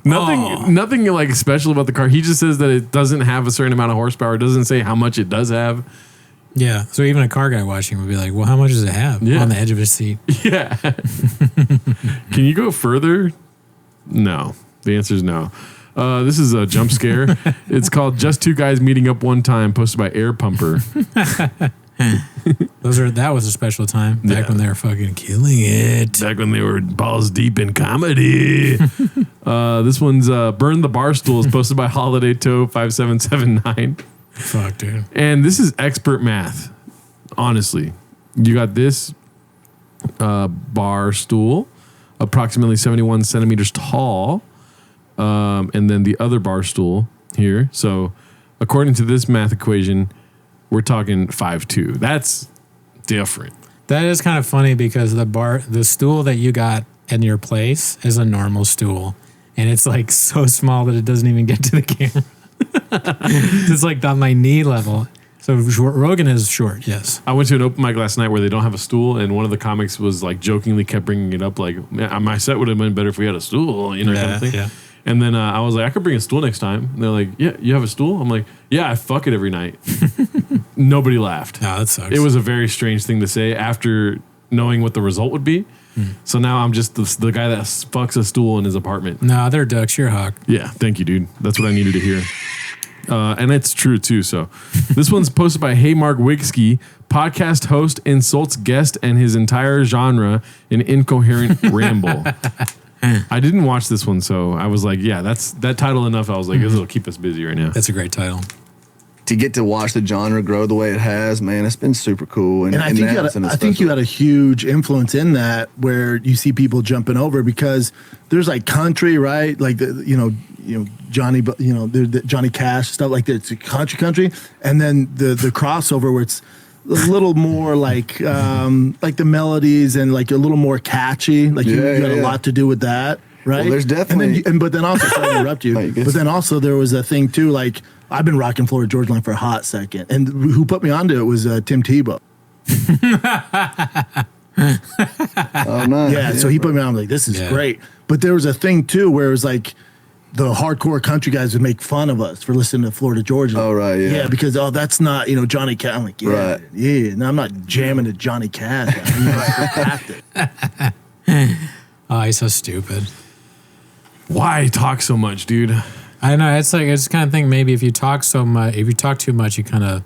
Nothing like special about the car. He just says that it doesn't have a certain amount of horsepower. It doesn't say how much it does have. Yeah. So even a car guy watching would be like, well, how much does it have? Yeah. On the edge of his seat. Yeah. Can you go further? No. The answer is no. This is a jump scare. It's called Just Two Guys Meeting Up One Time, posted by Air Pumper. That was a special time back when they were fucking killing it. Back when they were balls deep in comedy. This one's Burn the Bar Stools, posted by Holiday Toe 5779. Fuck, dude. And this is expert math. Honestly, you got this bar stool, approximately 71 centimeters tall, and then the other bar stool here. So, according to this math equation, we're talking 5'2". That's different. That is kind of funny because the stool that you got in your place is a normal stool, and it's like so small that it doesn't even get to the camera. It's like on my knee level. So Rogan is short, yes. I went to an open mic last night where they don't have a stool, and one of the comics was like jokingly kept bringing it up, like, my set would have been better if we had a stool, kind of thing. Yeah. And then I was like, I could bring a stool next time. And they're like, yeah, you have a stool? I'm like, yeah, I fuck it every night. Nobody laughed. No, that sucks. It was a very strange thing to say after knowing what the result would be. So now I'm just the guy that fucks a stool in his apartment. No, they're ducks. You're a hawk. Yeah, thank you, dude. That's what I needed to hear. And it's true too. So this one's posted by Hey Mark Wigsky. Podcast host insults guest and his entire genre in incoherent ramble. I didn't watch this one, so I was like, yeah, that's that title enough. I was like, this will keep us busy right now. That's a great title. To get to watch the genre grow the way it has, man, it's been super cool. And I think you had a huge influence in that, where you see people jumping over, because there's like country, right? Like Johnny, the Johnny Cash stuff like that. It's a country, and then the crossover where it's a little more like the melodies and like a little more catchy. Like you got a lot to do with that, right? Well, there's definitely, but then also, sorry to interrupt you, but then also there was a thing too, like I've been rocking Florida Georgia Line for a hot second, and who put me onto it was Tim Tebow. Oh, nice. Yeah, so he put me on, like, this is great. But there was a thing too where it was like the hardcore country guys would make fun of us for listening to Florida Georgia. Oh, right, yeah. Yeah, because, that's not, Johnny Cash. I'm like, yeah, no, I'm not jamming to Johnny Cash. Oh, he's so stupid. Why talk so much, dude? I know, it's the kind of thing, maybe if you talk so much, if you talk too much, you kind of,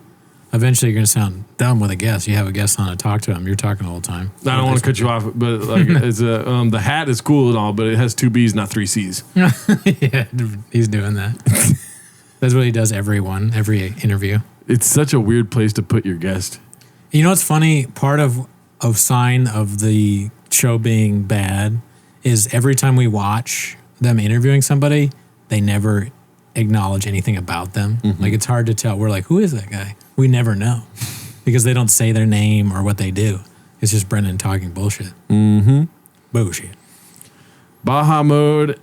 eventually you're going to sound dumb with a guest. You have a guest on to talk to him. You're talking the whole time. I don't want to cut you off, but like, it's the hat is cool and all, but it has 2 B's, not 3 C's. Yeah, he's doing that. That's what he does every interview. It's such a weird place to put your guest. You know what's funny? Part of sign of the show being bad is every time we watch them interviewing somebody, they never acknowledge anything about them. Mm-hmm. Like, it's hard to tell. We're like, who is that guy? We never know because they don't say their name or what they do. It's just Brendan talking bullshit. Mm-hmm. Bullshit. Baja Mode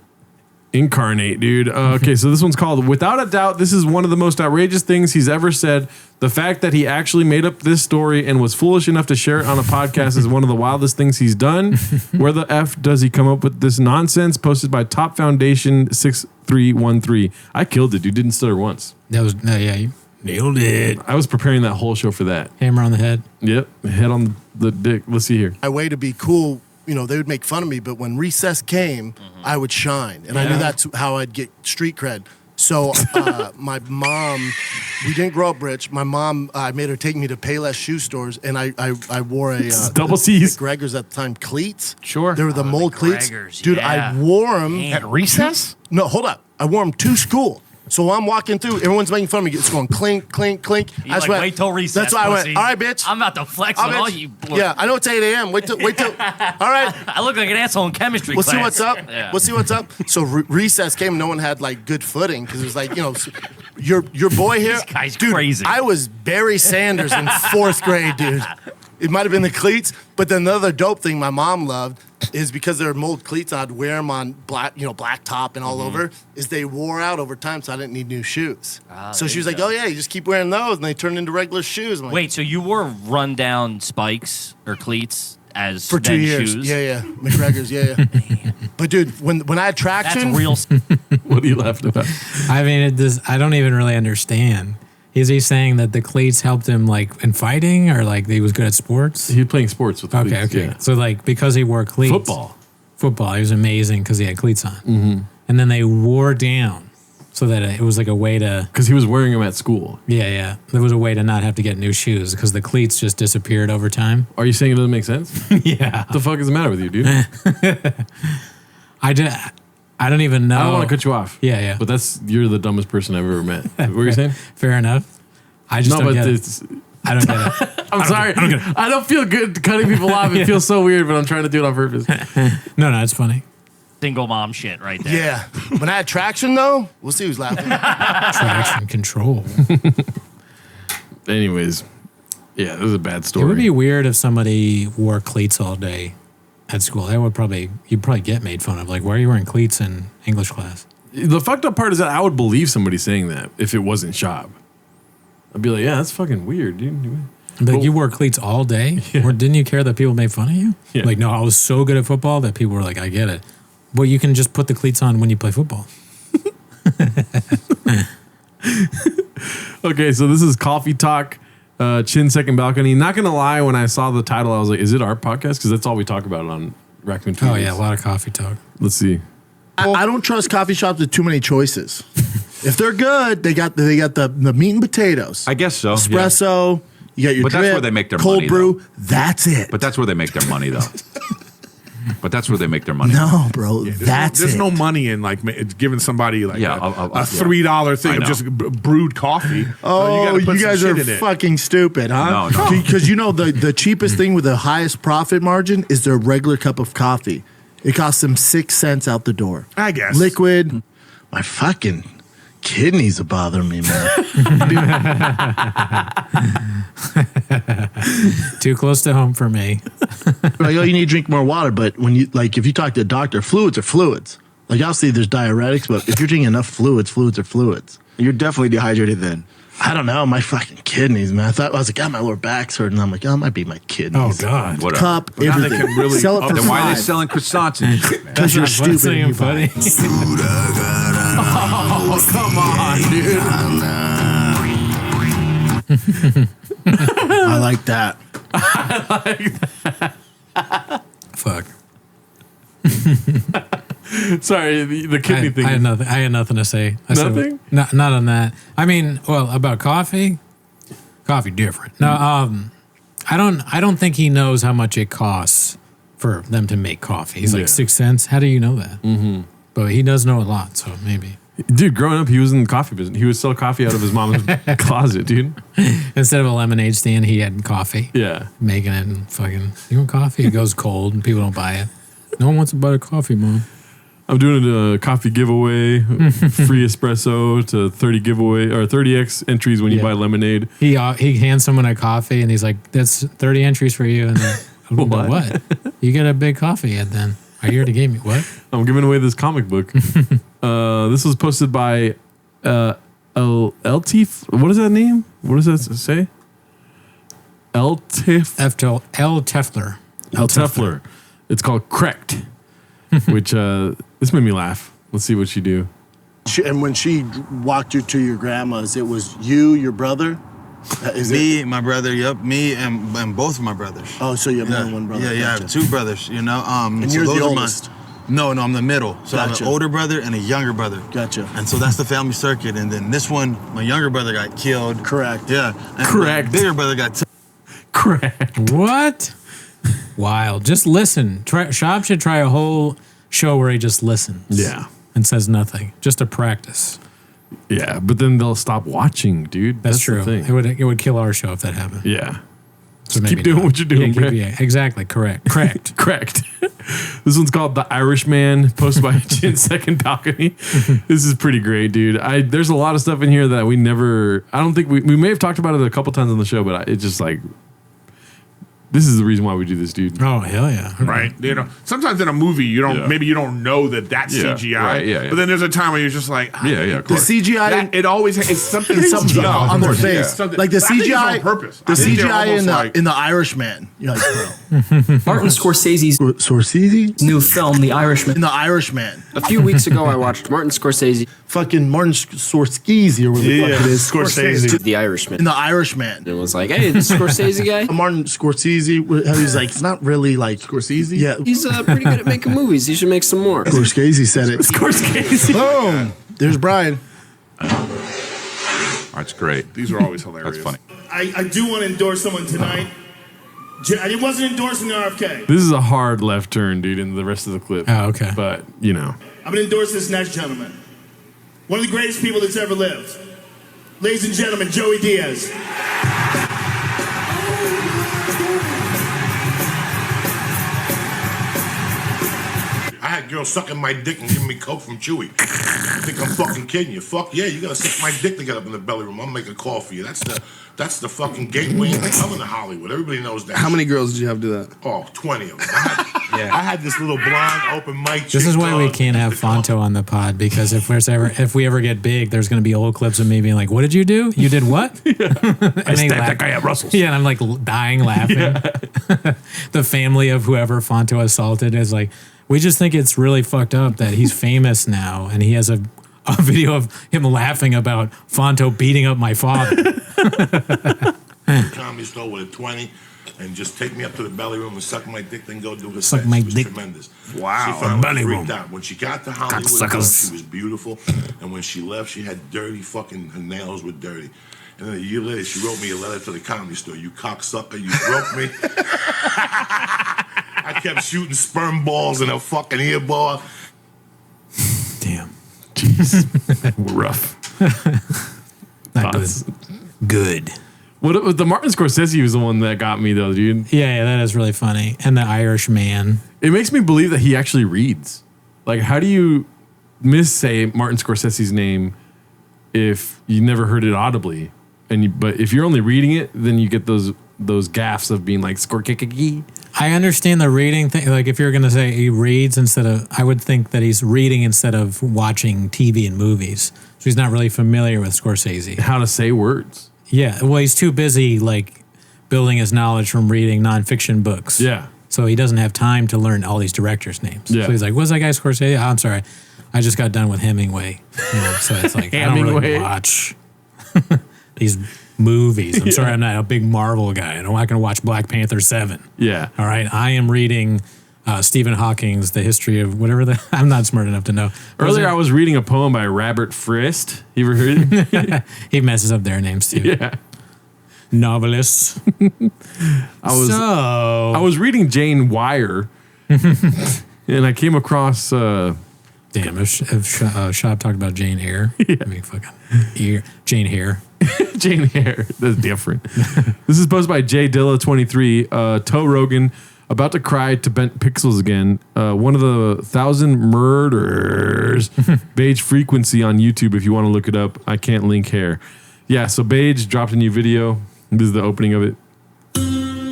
Incarnate, dude. Okay, so this one's called Without a Doubt, this is one of the most outrageous things he's ever said. The fact that he actually made up this story and was foolish enough to share it on a podcast is one of the wildest things he's done. Where the F does he come up with this nonsense? Posted by Top Foundation 6313. I killed it, dude. Didn't stutter once. You nailed it. I was preparing that whole show for that. Hammer on the head. Yep. Head on the dick. Let's see here. My way to be cool, they would make fun of me, but when recess came, I would shine. And I knew that's how I'd get street cred. So my mom, we didn't grow up rich. My mom, I made her take me to Payless shoe stores, and I wore a double C's. McGregor's at the time, cleats. Sure. They were the mold cleats. Dude, I wore them. At recess? No, hold up. I wore them to school. So while I'm walking through, everyone's making fun of me. It's going clink, clink, clink. Wait till recess. That's why I went, all right, bitch. I'm about to flex on all you. Yeah, I know it's 8 a.m. Wait till. All right. I look like an asshole in chemistry We'll class. see what's up. Yeah. We'll see what's up. So recess came. No one had like good footing because it was like, your boy here. This guy's dude, crazy. I was Barry Sanders in 4th grade, dude. It might have been the cleats, but then the other dope thing my mom loved is because they're mold cleats, I'd wear them on black top and all over, is they wore out over time, so I didn't need new shoes. So she was like, oh yeah, you just keep wearing those, and they turn into regular shoes. I'm like, Wait, so you wore rundown spikes or cleats as for 2 years? Shoes? Yeah. McGregor's, yeah. But dude, when I had traction. That's real. What are you laughing about? I mean, I don't even really understand. Is he saying that the cleats helped him like in fighting, or like he was good at sports? He was playing sports with the cleats. Okay. Yeah. So like because he wore cleats. Football. He was amazing because he had cleats on. Mm-hmm. And then they wore down so that it was like a way to. Because he was wearing them at school. Yeah. There was a way to not have to get new shoes because the cleats just disappeared over time. Are you saying it doesn't make sense? Yeah. What the fuck is the matter with you, dude? I don't even know. I don't want to cut you off. Yeah. But you're the dumbest person I've ever met. What were you saying? Fair enough. I just don't get it. I don't get it. I'm sorry. I don't feel good cutting people off. It feels so weird, but I'm trying to do it on purpose. No, it's funny. Single mom shit right there. Yeah. When I had traction, though, we'll see who's laughing. Traction control. Anyways, yeah, this is a bad story. It would be weird if somebody wore cleats all day at school. That would you'd probably get made fun of. Like, why are you wearing cleats in English class? The fucked up part is that I would believe somebody saying that if it wasn't Schaub. I'd be like, yeah, that's fucking weird, dude. But you wore cleats all day? Yeah. Or didn't you care that people made fun of you? Yeah. Like, no, I was so good at football that people were like, I get it. Well, you can just put the cleats on when you play football. Okay, so this is Coffee Talk, Chin Second Balcony. Not going to lie, when I saw the title, I was like, is it our podcast? Because that's all we talk about on Raccoon Tuesdays. Oh, yeah, a lot of coffee talk. Let's see. I don't trust coffee shops with too many choices. If they're good, they got the meat and potatoes. I guess so. Espresso. You got your But drip, that's where they make their cold money, brew. That's it. But that's where they make their money, though. But that's where they make their money. No, bro. There's no money in like giving somebody like a $3 thing of just brewed coffee. Oh, you you guys are fucking stupid, huh? No. Because you know the cheapest thing with the highest profit margin is their regular cup of coffee. It costs them 6 cents out the door. I guess. Liquid. My fucking kidneys are bothering me, man. Too close to home for me. Like, oh, you need to drink more water. But when you if you talk to a doctor, fluids are fluids. Like, obviously there's diuretics, but if you're drinking enough fluids are fluids. You're definitely dehydrated then. I don't know, my fucking kidneys, man. I was like, my lower back's hurting. I'm like, it might be my kidneys. Oh God, what cup, now everything. they can really sell it for then why are they $5. selling croissants and shit, man? Because you're stupid. And you funny. Oh, come on, dude. I like that. Fuck. Sorry, the kidney thing. I had nothing to say. Nothing? Not on that. I mean, well, about coffee. Coffee different. No, I don't think he knows how much it costs for them to make coffee. He's like 6 cents. How do you know that? Mm-hmm. But he does know a lot, so maybe. Dude, growing up, he was in the coffee business. He would sell coffee out of his mom's closet, dude. Instead of a lemonade stand, he had coffee. Yeah. Making it and fucking, you want coffee? It goes cold and people don't buy it. No one wants to buy a coffee, Mom. I'm doing a coffee giveaway, free espresso to 30 giveaway or 30x entries when you buy lemonade. He hands someone a coffee and he's like, "That's 30 entries for you." And then, what? You get a big coffee ad then. Are you here to give me what? I'm giving away this comic book. This was posted by LT. What is that name? What does that say? L Tefler. L Tefler. It's called Correct. Which this made me laugh. Let's see what she do. And when she walked you to your grandma's, it was you, your brother? My brother, yep. Me and both of my brothers. Oh, so you have more than one brother. Yeah, I have two brothers, you know. And so you're the those are oldest? No, I'm the middle. So I have Gotcha. an older brother and a younger brother. Gotcha. And so that's the family circuit. And then this one, my younger brother got killed. Correct. Yeah. And Correct. My bigger brother got Correct. What? Wild. Just listen. Schaub should try a whole show where he just listens. Yeah. And says nothing. Just to practice. Yeah, but then they'll stop watching, dude. That's the true. thing. It would kill our show if that happened. Yeah. So Just keep doing what you're doing, bro. Yeah, exactly. Correct. Correct. This one's called The Irishman, posted by Jin's Second Balcony. This is pretty great, dude. There's a lot of stuff in here that we never, I don't think we may have talked about it a couple times on the show, but it's just like, this is the reason why we do this, dude. Oh, hell yeah. Right. You know, sometimes in a movie, maybe you don't know that that's CGI. Right, yeah. But then there's a time where you're just like, of The course. CGI, It always it's something something on their face. Something- Like the but I think it's CGI, on purpose. the I think they're CGI almost in the Irishman. You're like, bro. Martin Scorsese's new film, The Irishman. In The Irishman. A few weeks ago, I watched Martin Scorsese. Fucking Martin Scorsese or whatever the fuck it is. Scorsese. The Irishman. In The Irishman. It was like, hey, the Scorsese guy. Martin Scorsese, how he's like, it's not really like Scorsese. Yeah. He's pretty good at making movies. He should make some more. Scorsese said it. Scorsese. Boom. There's Brian. That's great. These are always hilarious. That's funny. I do want to endorse someone tonight. I wasn't endorsing the RFK. This is a hard left turn, dude, in the rest of the clip. Oh, okay. But, you know. I'm going to endorse this next gentleman. One of the greatest people that's ever lived. Ladies and gentlemen, Joey Diaz. I had girls sucking my dick and giving me coke from Chewy. I think I'm fucking kidding you. Fuck yeah, you gotta suck my dick to get up in the belly room. I'll make a call for you. That's the fucking gateway into Hollywood. Everybody knows that. How many girls did you have do that? Oh, 20 of them. I had this little blonde open mic. This is why we can't have Fonto on the pod, because if we ever get big, there's going to be old clips of me being like, "What did you do? You did what?" I stabbed that guy at Russell's. Yeah, and I'm like dying laughing. The family of whoever Fonto assaulted is like, we just think it's really fucked up that he's famous now and he has a video of him laughing about Fonto beating up my father. to the Comedy Store with a 20 and just take me up to the belly room and suck my dick, then go do her Suck set. my She was dick. tremendous. Wow, She finally belly freaked room. out. When she got to Hollywood, Cocksuckers. she was beautiful. And when she left, she had dirty fucking, her nails were dirty. And then a year later, she wrote me a letter to the Comedy Store. You cocksucker, you broke me. I kept shooting sperm balls in her fucking ear ball. Damn. Jeez. Rough. Not good. What was the Martin Scorsese was the one that got me though, dude. Yeah, that is really funny. And the Irish man. It makes me believe that he actually reads. Like, how do you missay Martin Scorsese's name if you never heard it audibly? But if you're only reading it, then you get those gaffes of being like Scorkikiki. I understand the reading thing. Like if you're going to say he reads instead of, I would think that he's reading instead of watching TV and movies. So he's not really familiar with Scorsese. How to say words. Yeah. Well, he's too busy like building his knowledge from reading nonfiction books. Yeah. So he doesn't have time to learn all these directors' names. Yeah. So he's like, what's that guy Scorsese? Oh, I'm sorry. I just got done with Hemingway. You know, so it's like, I don't really watch these movies. I'm sorry, I'm not a big Marvel guy. I'm not going to watch Black Panther 7. Yeah. All right. I am reading Stephen Hawking's The History of whatever I'm not smart enough to know. Earlier, I was reading a poem by Robert Frist. You ever heard it? He messes up their names too. Yeah. Novelists. I was reading Jane Wire, and I came across. Damn, if Schaub talked about Jane Eyre, I mean, fucking Jane Eyre. Jane Eyre. That's different. This is posted by J Dilla 23. Toe Rogan about to cry to bent pixels again. One of the 1,000 murders. Beige Frequency on YouTube. If you want to look it up, I can't link here. Yeah. So Beige dropped a new video. This is the opening of it.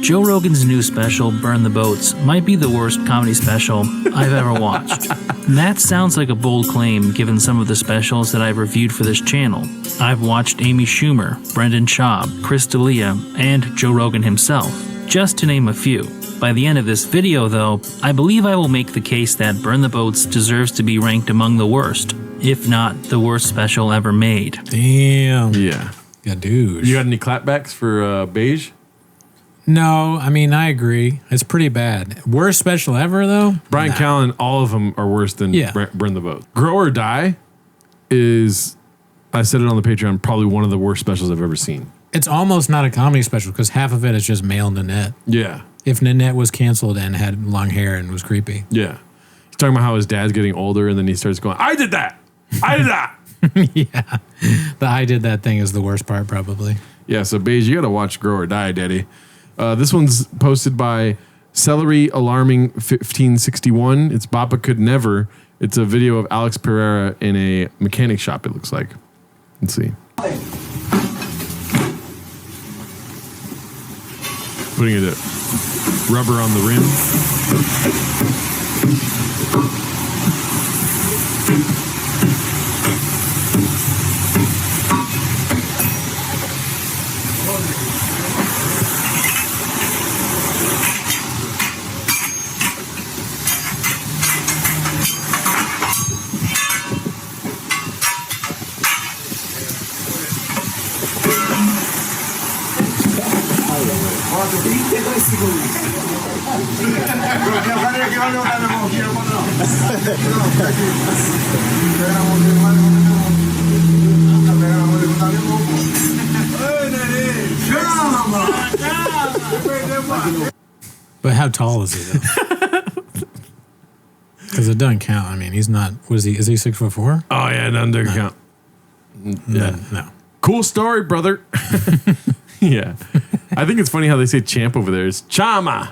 Joe Rogan's new special, Burn the Boats, might be the worst comedy special I've ever watched. And that sounds like a bold claim given some of the specials that I've reviewed for this channel. I've watched Amy Schumer, Brendan Schaub, Chris D'Elia, and Joe Rogan himself, just to name a few. By the end of this video, though, I believe I will make the case that Burn the Boats deserves to be ranked among the worst, if not the worst special ever made. Damn. Yeah. Yeah, dude. You got any clapbacks for Beige? No, I mean, I agree. It's pretty bad. Worst special ever, though? Brian Callen, all of them are worse than Burn the Boat. Grow or Die is, I said it on the Patreon, probably one of the worst specials I've ever seen. It's almost not a comedy special because half of it is just male Nanette. Yeah. If Nanette was canceled and had long hair and was creepy. Yeah. He's talking about how his dad's getting older and then he starts going, I did that. I did that. Yeah. The I did that thing is the worst part, probably. Yeah, so Beige, you got to watch Grow or Die, Daddy. This one's posted by Celery Alarming 1561. It's Bappa Could Never. It's a video of Alex Pereira in a mechanic shop, it looks like. Let's see. Putting it rubber on the rim. But how tall is he, though? Because it doesn't count. I mean, he's not, is he 6'4"? Oh, yeah, none doesn't count. Yeah. No. Cool story, brother. Yeah. I think it's funny how they say champ over there. It's Chama.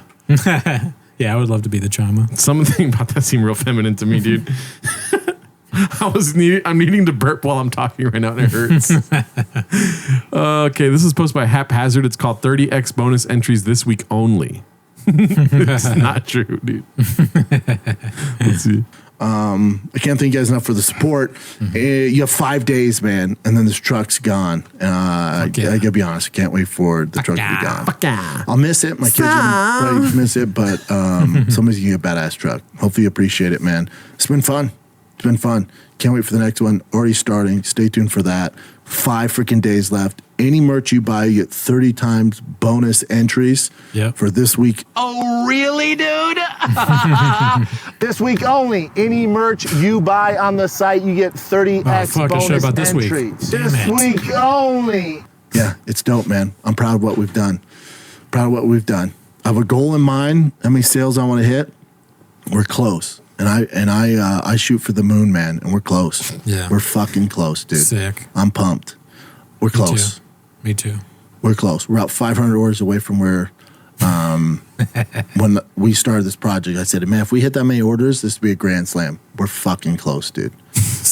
Yeah, I would love to be the Chama. Something about that seemed real feminine to me, dude. I'm needing to burp while I'm talking right now, and it hurts. Okay, this is posted by Haphazard. It's called 30x bonus entries this week only. It's not true, dude. Let's see. I can't thank you guys enough for the support. You have 5 days, man, and then this truck's gone. I gotta be honest, I can't wait for the truck to be gone. I'll miss it. My kids will probably miss it, but somebody's gonna get a badass truck. Hopefully you appreciate it, man. It's been fun. It's been fun. Can't wait for the next one. Already starting. Stay tuned for that. 5 freaking days left. Any merch you buy, you get 30 times bonus entries for this week. Oh, really, dude? This week only. Any merch you buy on the site, you get 30x bonus entries. This week only. Yeah, it's dope, man. I'm proud of what we've done. I have a goal in mind. How many sales I want to hit? We're close. And I shoot for the moon, man, and we're close. Yeah. We're fucking close, dude. Sick. I'm pumped. We're close. Me too. We're close. We're about 500 orders away from where when we started this project, I said, man, if we hit that many orders, this would be a grand slam. We're fucking close, dude.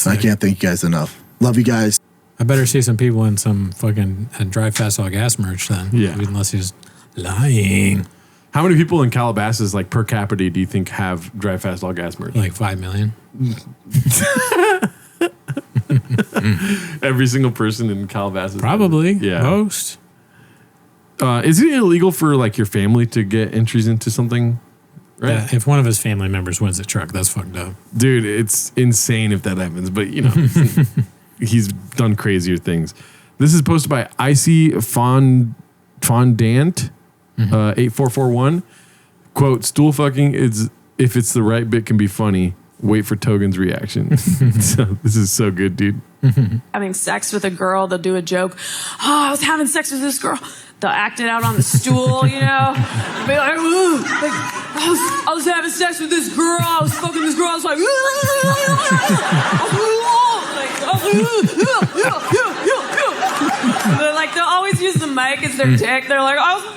I can't thank you guys enough. Love you guys. I better see some people in some fucking Drive Fast All Gas merch then. Yeah. Unless he's lying. How many people in Calabasas, like per capita, do you think have Drive Fast All Gas merch? Like 5 million. Every single person in Calabasas. Probably. Yeah. Most. Is it illegal for like your family to get entries into something? Right. Yeah, if one of his family members wins the truck, that's fucked up. Dude, it's insane if that happens. But, you know, he's done crazier things. This is posted by Icy Fondant. 8441. Quote, stool fucking is, if it's the right bit, can be funny. Wait for Togan's reaction. So, this is so good, dude. Having sex with a girl, they'll do a joke. Oh, I was having sex with this girl. They'll act it out on the stool, you know? They'll be like, ooh, like I was having sex with this girl. I was fucking this girl. I was like, they're like, they'll always use the mic as their dick. They're like, oh.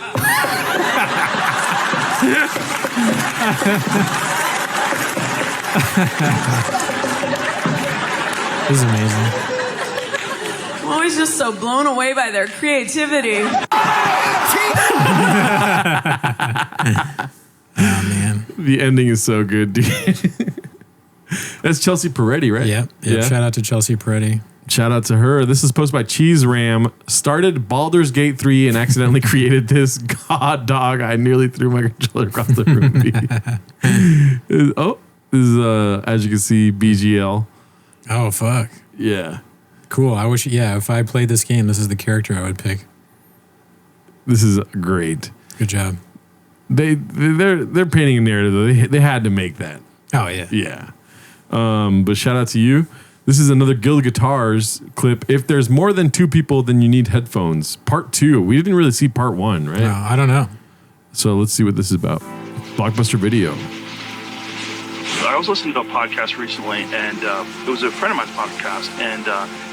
This is amazing. I'm always just so blown away by their creativity. Oh, man. The ending is so good, dude. That's Chelsea Pereira, right? Yep. Shout out to Chelsea Pereira. Shout out to her. This is posted by Cheese Ram. Started Baldur's Gate 3 and accidentally created this. God, dog. I nearly threw my controller across the room. This is, as you can see, BGL. Oh, fuck. Yeah. Cool. I wish, if I played this game, this is the character I would pick. This is great. Good job. They're painting a narrative, though. They had to make that. Oh, yeah. Yeah. But shout out to you. This is another Guild Guitars clip. If there's more than 2 people, then you need headphones. Part 2. We didn't really see part 1, right? No, I don't know. So let's see what this is about. Blockbuster Video. I was listening to a podcast recently, and it was a friend of mine's podcast, and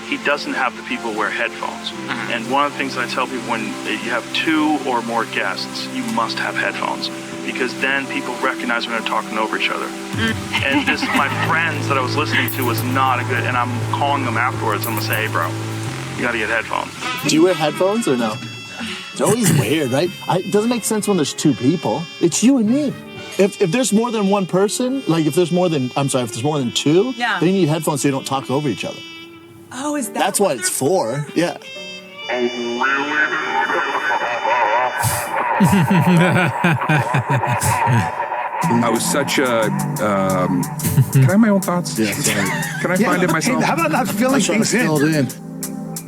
he doesn't have the people wear headphones. And one of the things that I tell people, when you have 2 or more guests, you must have headphones, because then people recognize when they're talking over each other. And this, my friends that I was listening to was not a good, and I'm calling them afterwards. I'm gonna say, hey, bro, you gotta get headphones. Do you wear headphones or no? It's always weird, right? It doesn't make sense when there's 2 people. It's you and me. If there's more than one person, like if there's more than 2, then you need headphones so you don't talk over each other. Oh, is that? That's what it's for. Yeah. I was such a. Can I have my own thoughts? Yeah, sorry. Can I find it myself? Hey, how about not filling things in?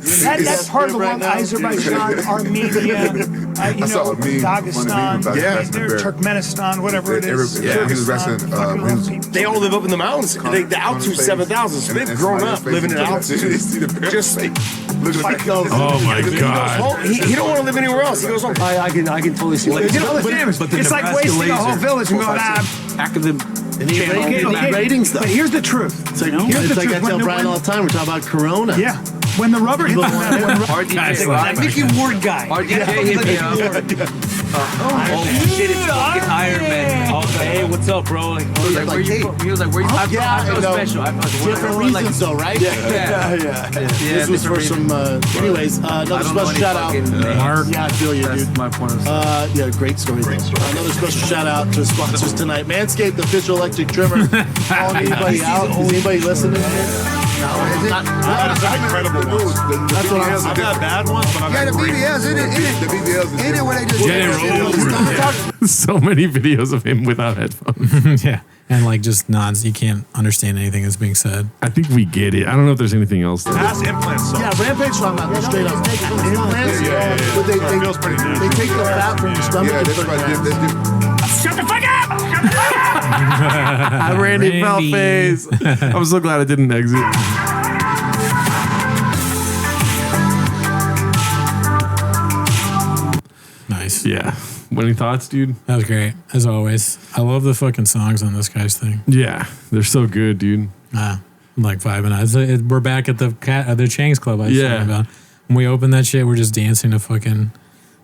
That part of the world, Azerbaijan, Armenia, Dagestan, Turkmenistan, whatever it is. He was wrestling. They all live up in the mountains. The altitude 7,000, so they've grown up living in altitude. Just oh my God. He don't want to live anywhere else. He goes home. I can totally see what it's like wasting a whole village and going, back of the ratings stuff. But here's the truth. It's like I tell Brian all the time, we're talking about Corona. Yeah. When the rubber hit the metal, that Mickey Ward guy. RDJ hit me up. Oh shit, it's fucking Iron Man. Hey, what's up, bro? He was like, where you from? I feel special. Different reasons though, right? Yeah. This was for some, anyways, another special shout out. Mark. Yeah, I feel you, dude. That's my point of view. Yeah, great story. Another special shout out to sponsors tonight. Manscaped, the official electric trimmer. Calling anybody out? Is anybody listening? No, not incredible ones. That's what I'm saying. I've got bad ones, but I've got the BBLs in it. The BBLs in it where they just So many videos of him without headphones. Yeah. And like just nods. You can't understand anything that's being said. I think we get it. I don't know if there's anything else. Ass implants. Yeah, Rampage talking about that straight up. Implants, but they take the fat from the stomach. Yeah, that's right. Shut the fuck up! Shut the fuck up! Randy fell face. I'm so glad I didn't exit. Nice. Yeah. Any thoughts, dude? That was great, as always. I love the fucking songs on this guy's thing. Yeah, they're so good, dude. I'm like vibing out. We're back at the Chang's Club I was talking about. When we open that shit, we're just dancing to fucking...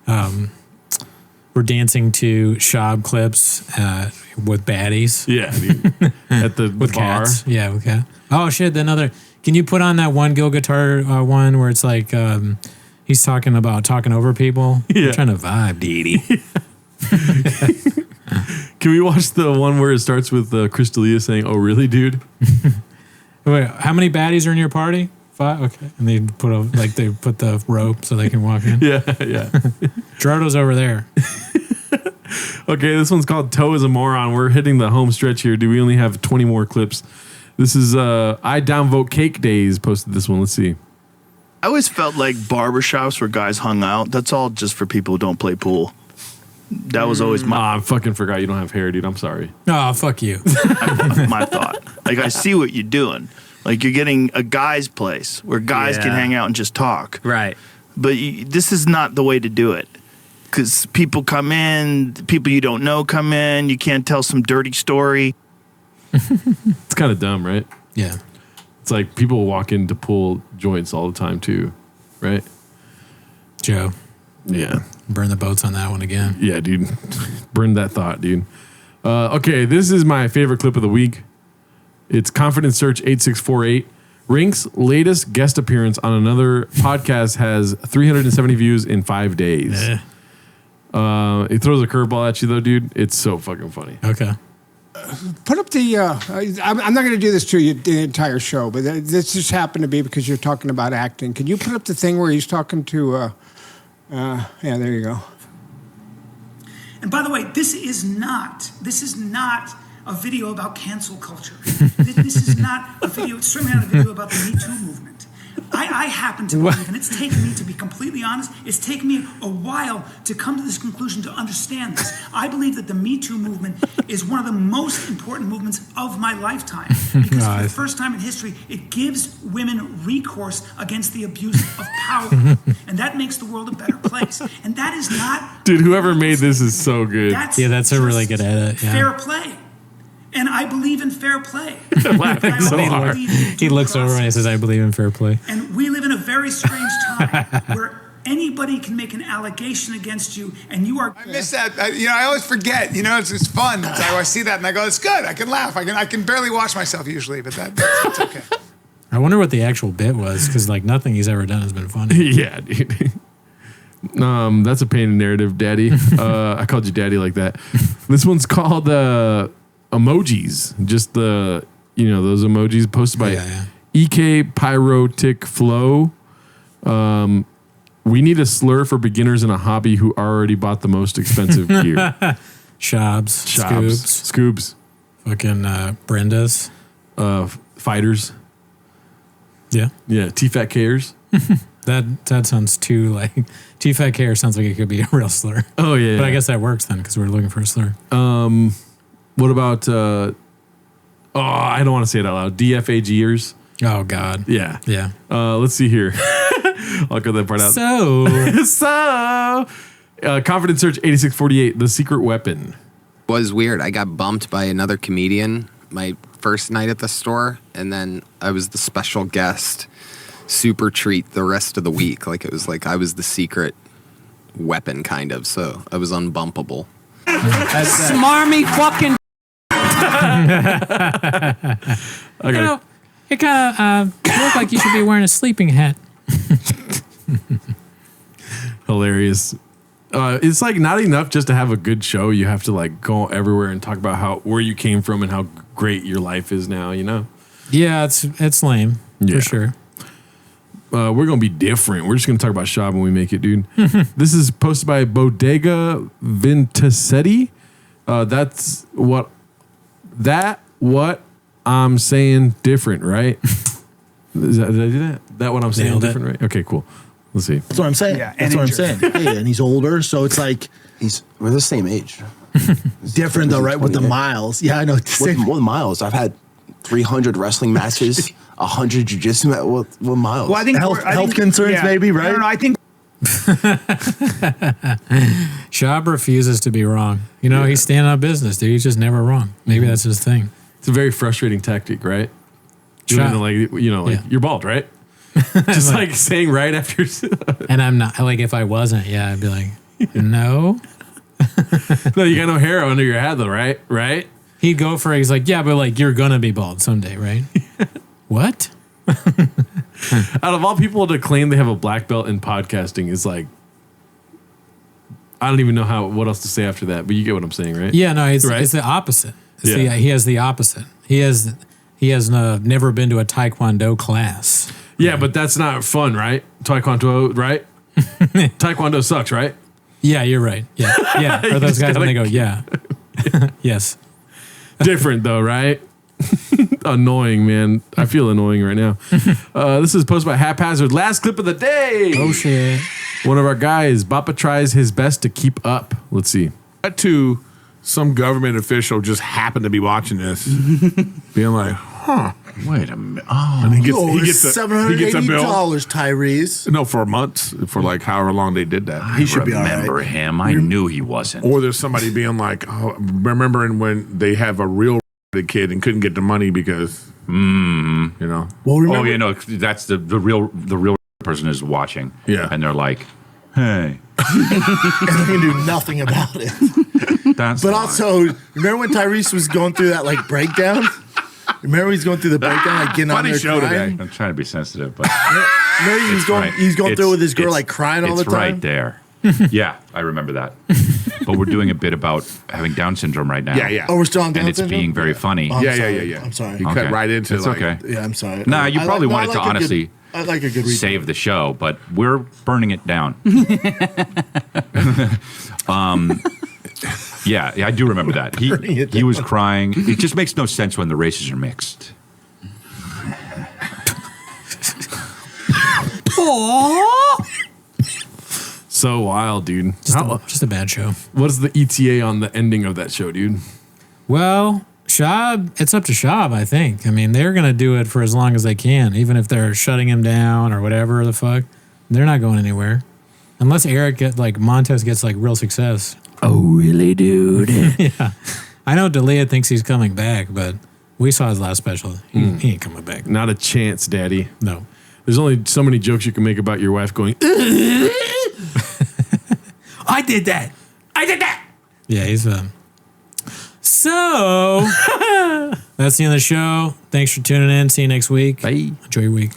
we're dancing to Schaub clips with baddies. Yeah, dude. At the with bar. Cats. Yeah, with cat. Oh, shit, another... Can you put on that one Gil Guitar one where it's like... he's talking about talking over people. Yeah. I'm trying to vibe, Dee. Can we watch the one where it starts with Chris D'Elia saying, "Oh, really, dude"? Wait, how many baddies are in your party? 5. Okay, and they put the rope so they can walk in. Yeah. Gerardo's over there. Okay, this one's called "Toe is a Moron." We're hitting the home stretch here. Do we only have 20 more clips? This is I Downvote Cake Days posted this one. Let's see. I always felt like barbershops where guys hung out, that's all just for people who don't play pool. That was always my... I fucking forgot you don't have hair, dude. I'm sorry. Oh, fuck you. my thought. Like, I see what you're doing. Like, you're getting a guy's place where guys can hang out and just talk. Right. But this is not the way to do it. Because people come in, people you don't know come in, you can't tell some dirty story. It's kind of dumb, right? Yeah. It's like people walk in to pull joints all the time too, right? Joe. Yeah. Burn the boats on that one again. Yeah, dude. Burn that thought, dude. Okay, this is my favorite clip of the week. It's Confidence Search 8648. Rink's latest guest appearance on another podcast has 370 views in 5 days. It throws a curveball at you though, dude. It's so fucking funny. Okay. Put up the. I'm not going to do this to you the entire show, but this just happened to be because you're talking about acting. Can you put up the thing where he's talking to? Yeah, there you go. And by the way, this is not a video about cancel culture. This is not a video. It's certainly not a video about the Me Too movement. I happen to believe, and it's taken me, to be completely honest, it's taken me a while to come to this conclusion, to understand this. I believe that the Me Too movement is one of the most important movements of my lifetime. Because for the first time in history, it gives women recourse against the abuse of power. And that makes the world a better place. And that is not... Dude, whoever made this is so good. That's a really good edit. Yeah. Fair play. And I believe in fair play. Laughing so hard. He looks over and he says, "I believe in fair play." And we live in a very strange time where anybody can make an allegation against you, and you are... I miss that. I always forget. It's fun. I see that and I go, it's good. I can laugh. I can barely watch myself usually, but that's okay. I wonder what the actual bit was, because like nothing he's ever done has been funny. Yeah, dude. That's a painted narrative, Daddy. I called you Daddy like that. This one's called emojis. Just the those emojis posted by EK Pyrotic Flow. We need a slur for beginners in a hobby who already bought the most expensive gear. Schaubs, Scoobs, fucking Brenda's, fighters. Yeah, T-Fat-Kers. That sounds too like T-Fat-Care sounds like it could be a real slur. Oh yeah, but I guess that works then because we're looking for a slur. What about? I don't want to say it out loud. DFAGers. Oh God. Yeah. Yeah. Let's see here. I'll cut that part out. Confidence Search 8648. The Secret Weapon. Was weird. I got bumped by another comedian my first night at the store, and then I was the special guest, super treat the rest of the week. Like it was like I was the secret weapon, kind of. So I was unbumpable. Smarmy fucking. Okay. It kind of look like you should be wearing a sleeping hat. Hilarious. It's like not enough just to have a good show. You have to like go everywhere and talk about where you came from and how great your life is now. Yeah, it's lame for sure. we're going to be different. We're just going to talk about Schaub when we make it, dude. This is posted by Bodega Vintacetti. That's what I'm saying different, right? Did I do that? That what I'm saying Nailed different, right? Okay, cool. Let's see. That's what I'm saying. Yeah, That's what I'm saying. Yeah, and he's older, so it's like we're the same age. different though, right? With the miles. Yeah, I know. What miles? I've had 300 wrestling matches, 100 jiu-jitsu. What miles? Well, I think health concerns, maybe, right? No, I think. Schaub refuses to be wrong. You know, he's standing on business, dude. He's just never wrong. Maybe that's his thing. It's a very frustrating tactic, right? You're bald, right? Just like saying right after. And I'm not, like, if I wasn't, yeah, I'd be like, no. No, you got no hair under your head, though, right? Right? He'd go for it. He's like, yeah, but like, you're going to be bald someday, right? What? Out of all people to claim they have a black belt in podcasting is like, I don't even know what else to say after that, but you get what I'm saying, right? Yeah, no, it's the opposite. He has the opposite. He has never been to a Taekwondo class. Yeah, but that's not fun, right? Taekwondo, right? Taekwondo sucks, right? Yeah, you're right. Yeah, yeah. Or those guys when they go, yeah. Yes. Different though, right? Annoying, man. I feel annoying right now. This is posted by Haphazard. Last clip of the day. Oh, shit. One of our guys, Bappa tries his best to keep up. Let's see. To some government official just happened to be watching this, being like, huh. Wait a minute. Oh, and he gets $780, a bill. Tyrese. No, for months, for like however long they did that. He should remember him. I knew he wasn't. Or there's somebody being like, oh, remembering when they have a real kid and couldn't get the money because, you know. Well, remember, oh, yeah, no, that's the real person is watching. Yeah. And they're like, hey. and they can do nothing about it. But also, remember when Tyrese was going through that like breakdown? Remember he's going through the breakdown, like getting on there crying? Today. I'm trying to be sensitive, but remember he's going through with his girl, like crying all the time. It's right there. Yeah, I remember that. But we're doing a bit about having Down syndrome right now. Yeah, yeah. Oh, we're still on Down syndrome? And it's being very funny. Oh, Yeah. I'm sorry. You cut right into it's like, okay. Yeah, I'm sorry. Nah, you probably wanted to honestly I like a good save the show, but we're burning it down. Yeah, I do remember that. He was crying. It just makes no sense when the races are mixed. So wild, dude. Just a bad show. What is the ETA on the ending of that show, dude? Well, Schaub, it's up to Schaub, I think. I mean, they're going to do it for as long as they can, even if they're shutting him down or whatever the fuck. They're not going anywhere. Unless Montez gets like real success. Oh, really, dude? Yeah. I know D'Elia thinks he's coming back, but we saw his last special. He ain't coming back. Not a chance, Daddy. No. There's only so many jokes you can make about your wife going, I did that. Yeah, he's So, that's the end of the show. Thanks for tuning in. See you next week. Bye. Enjoy your week.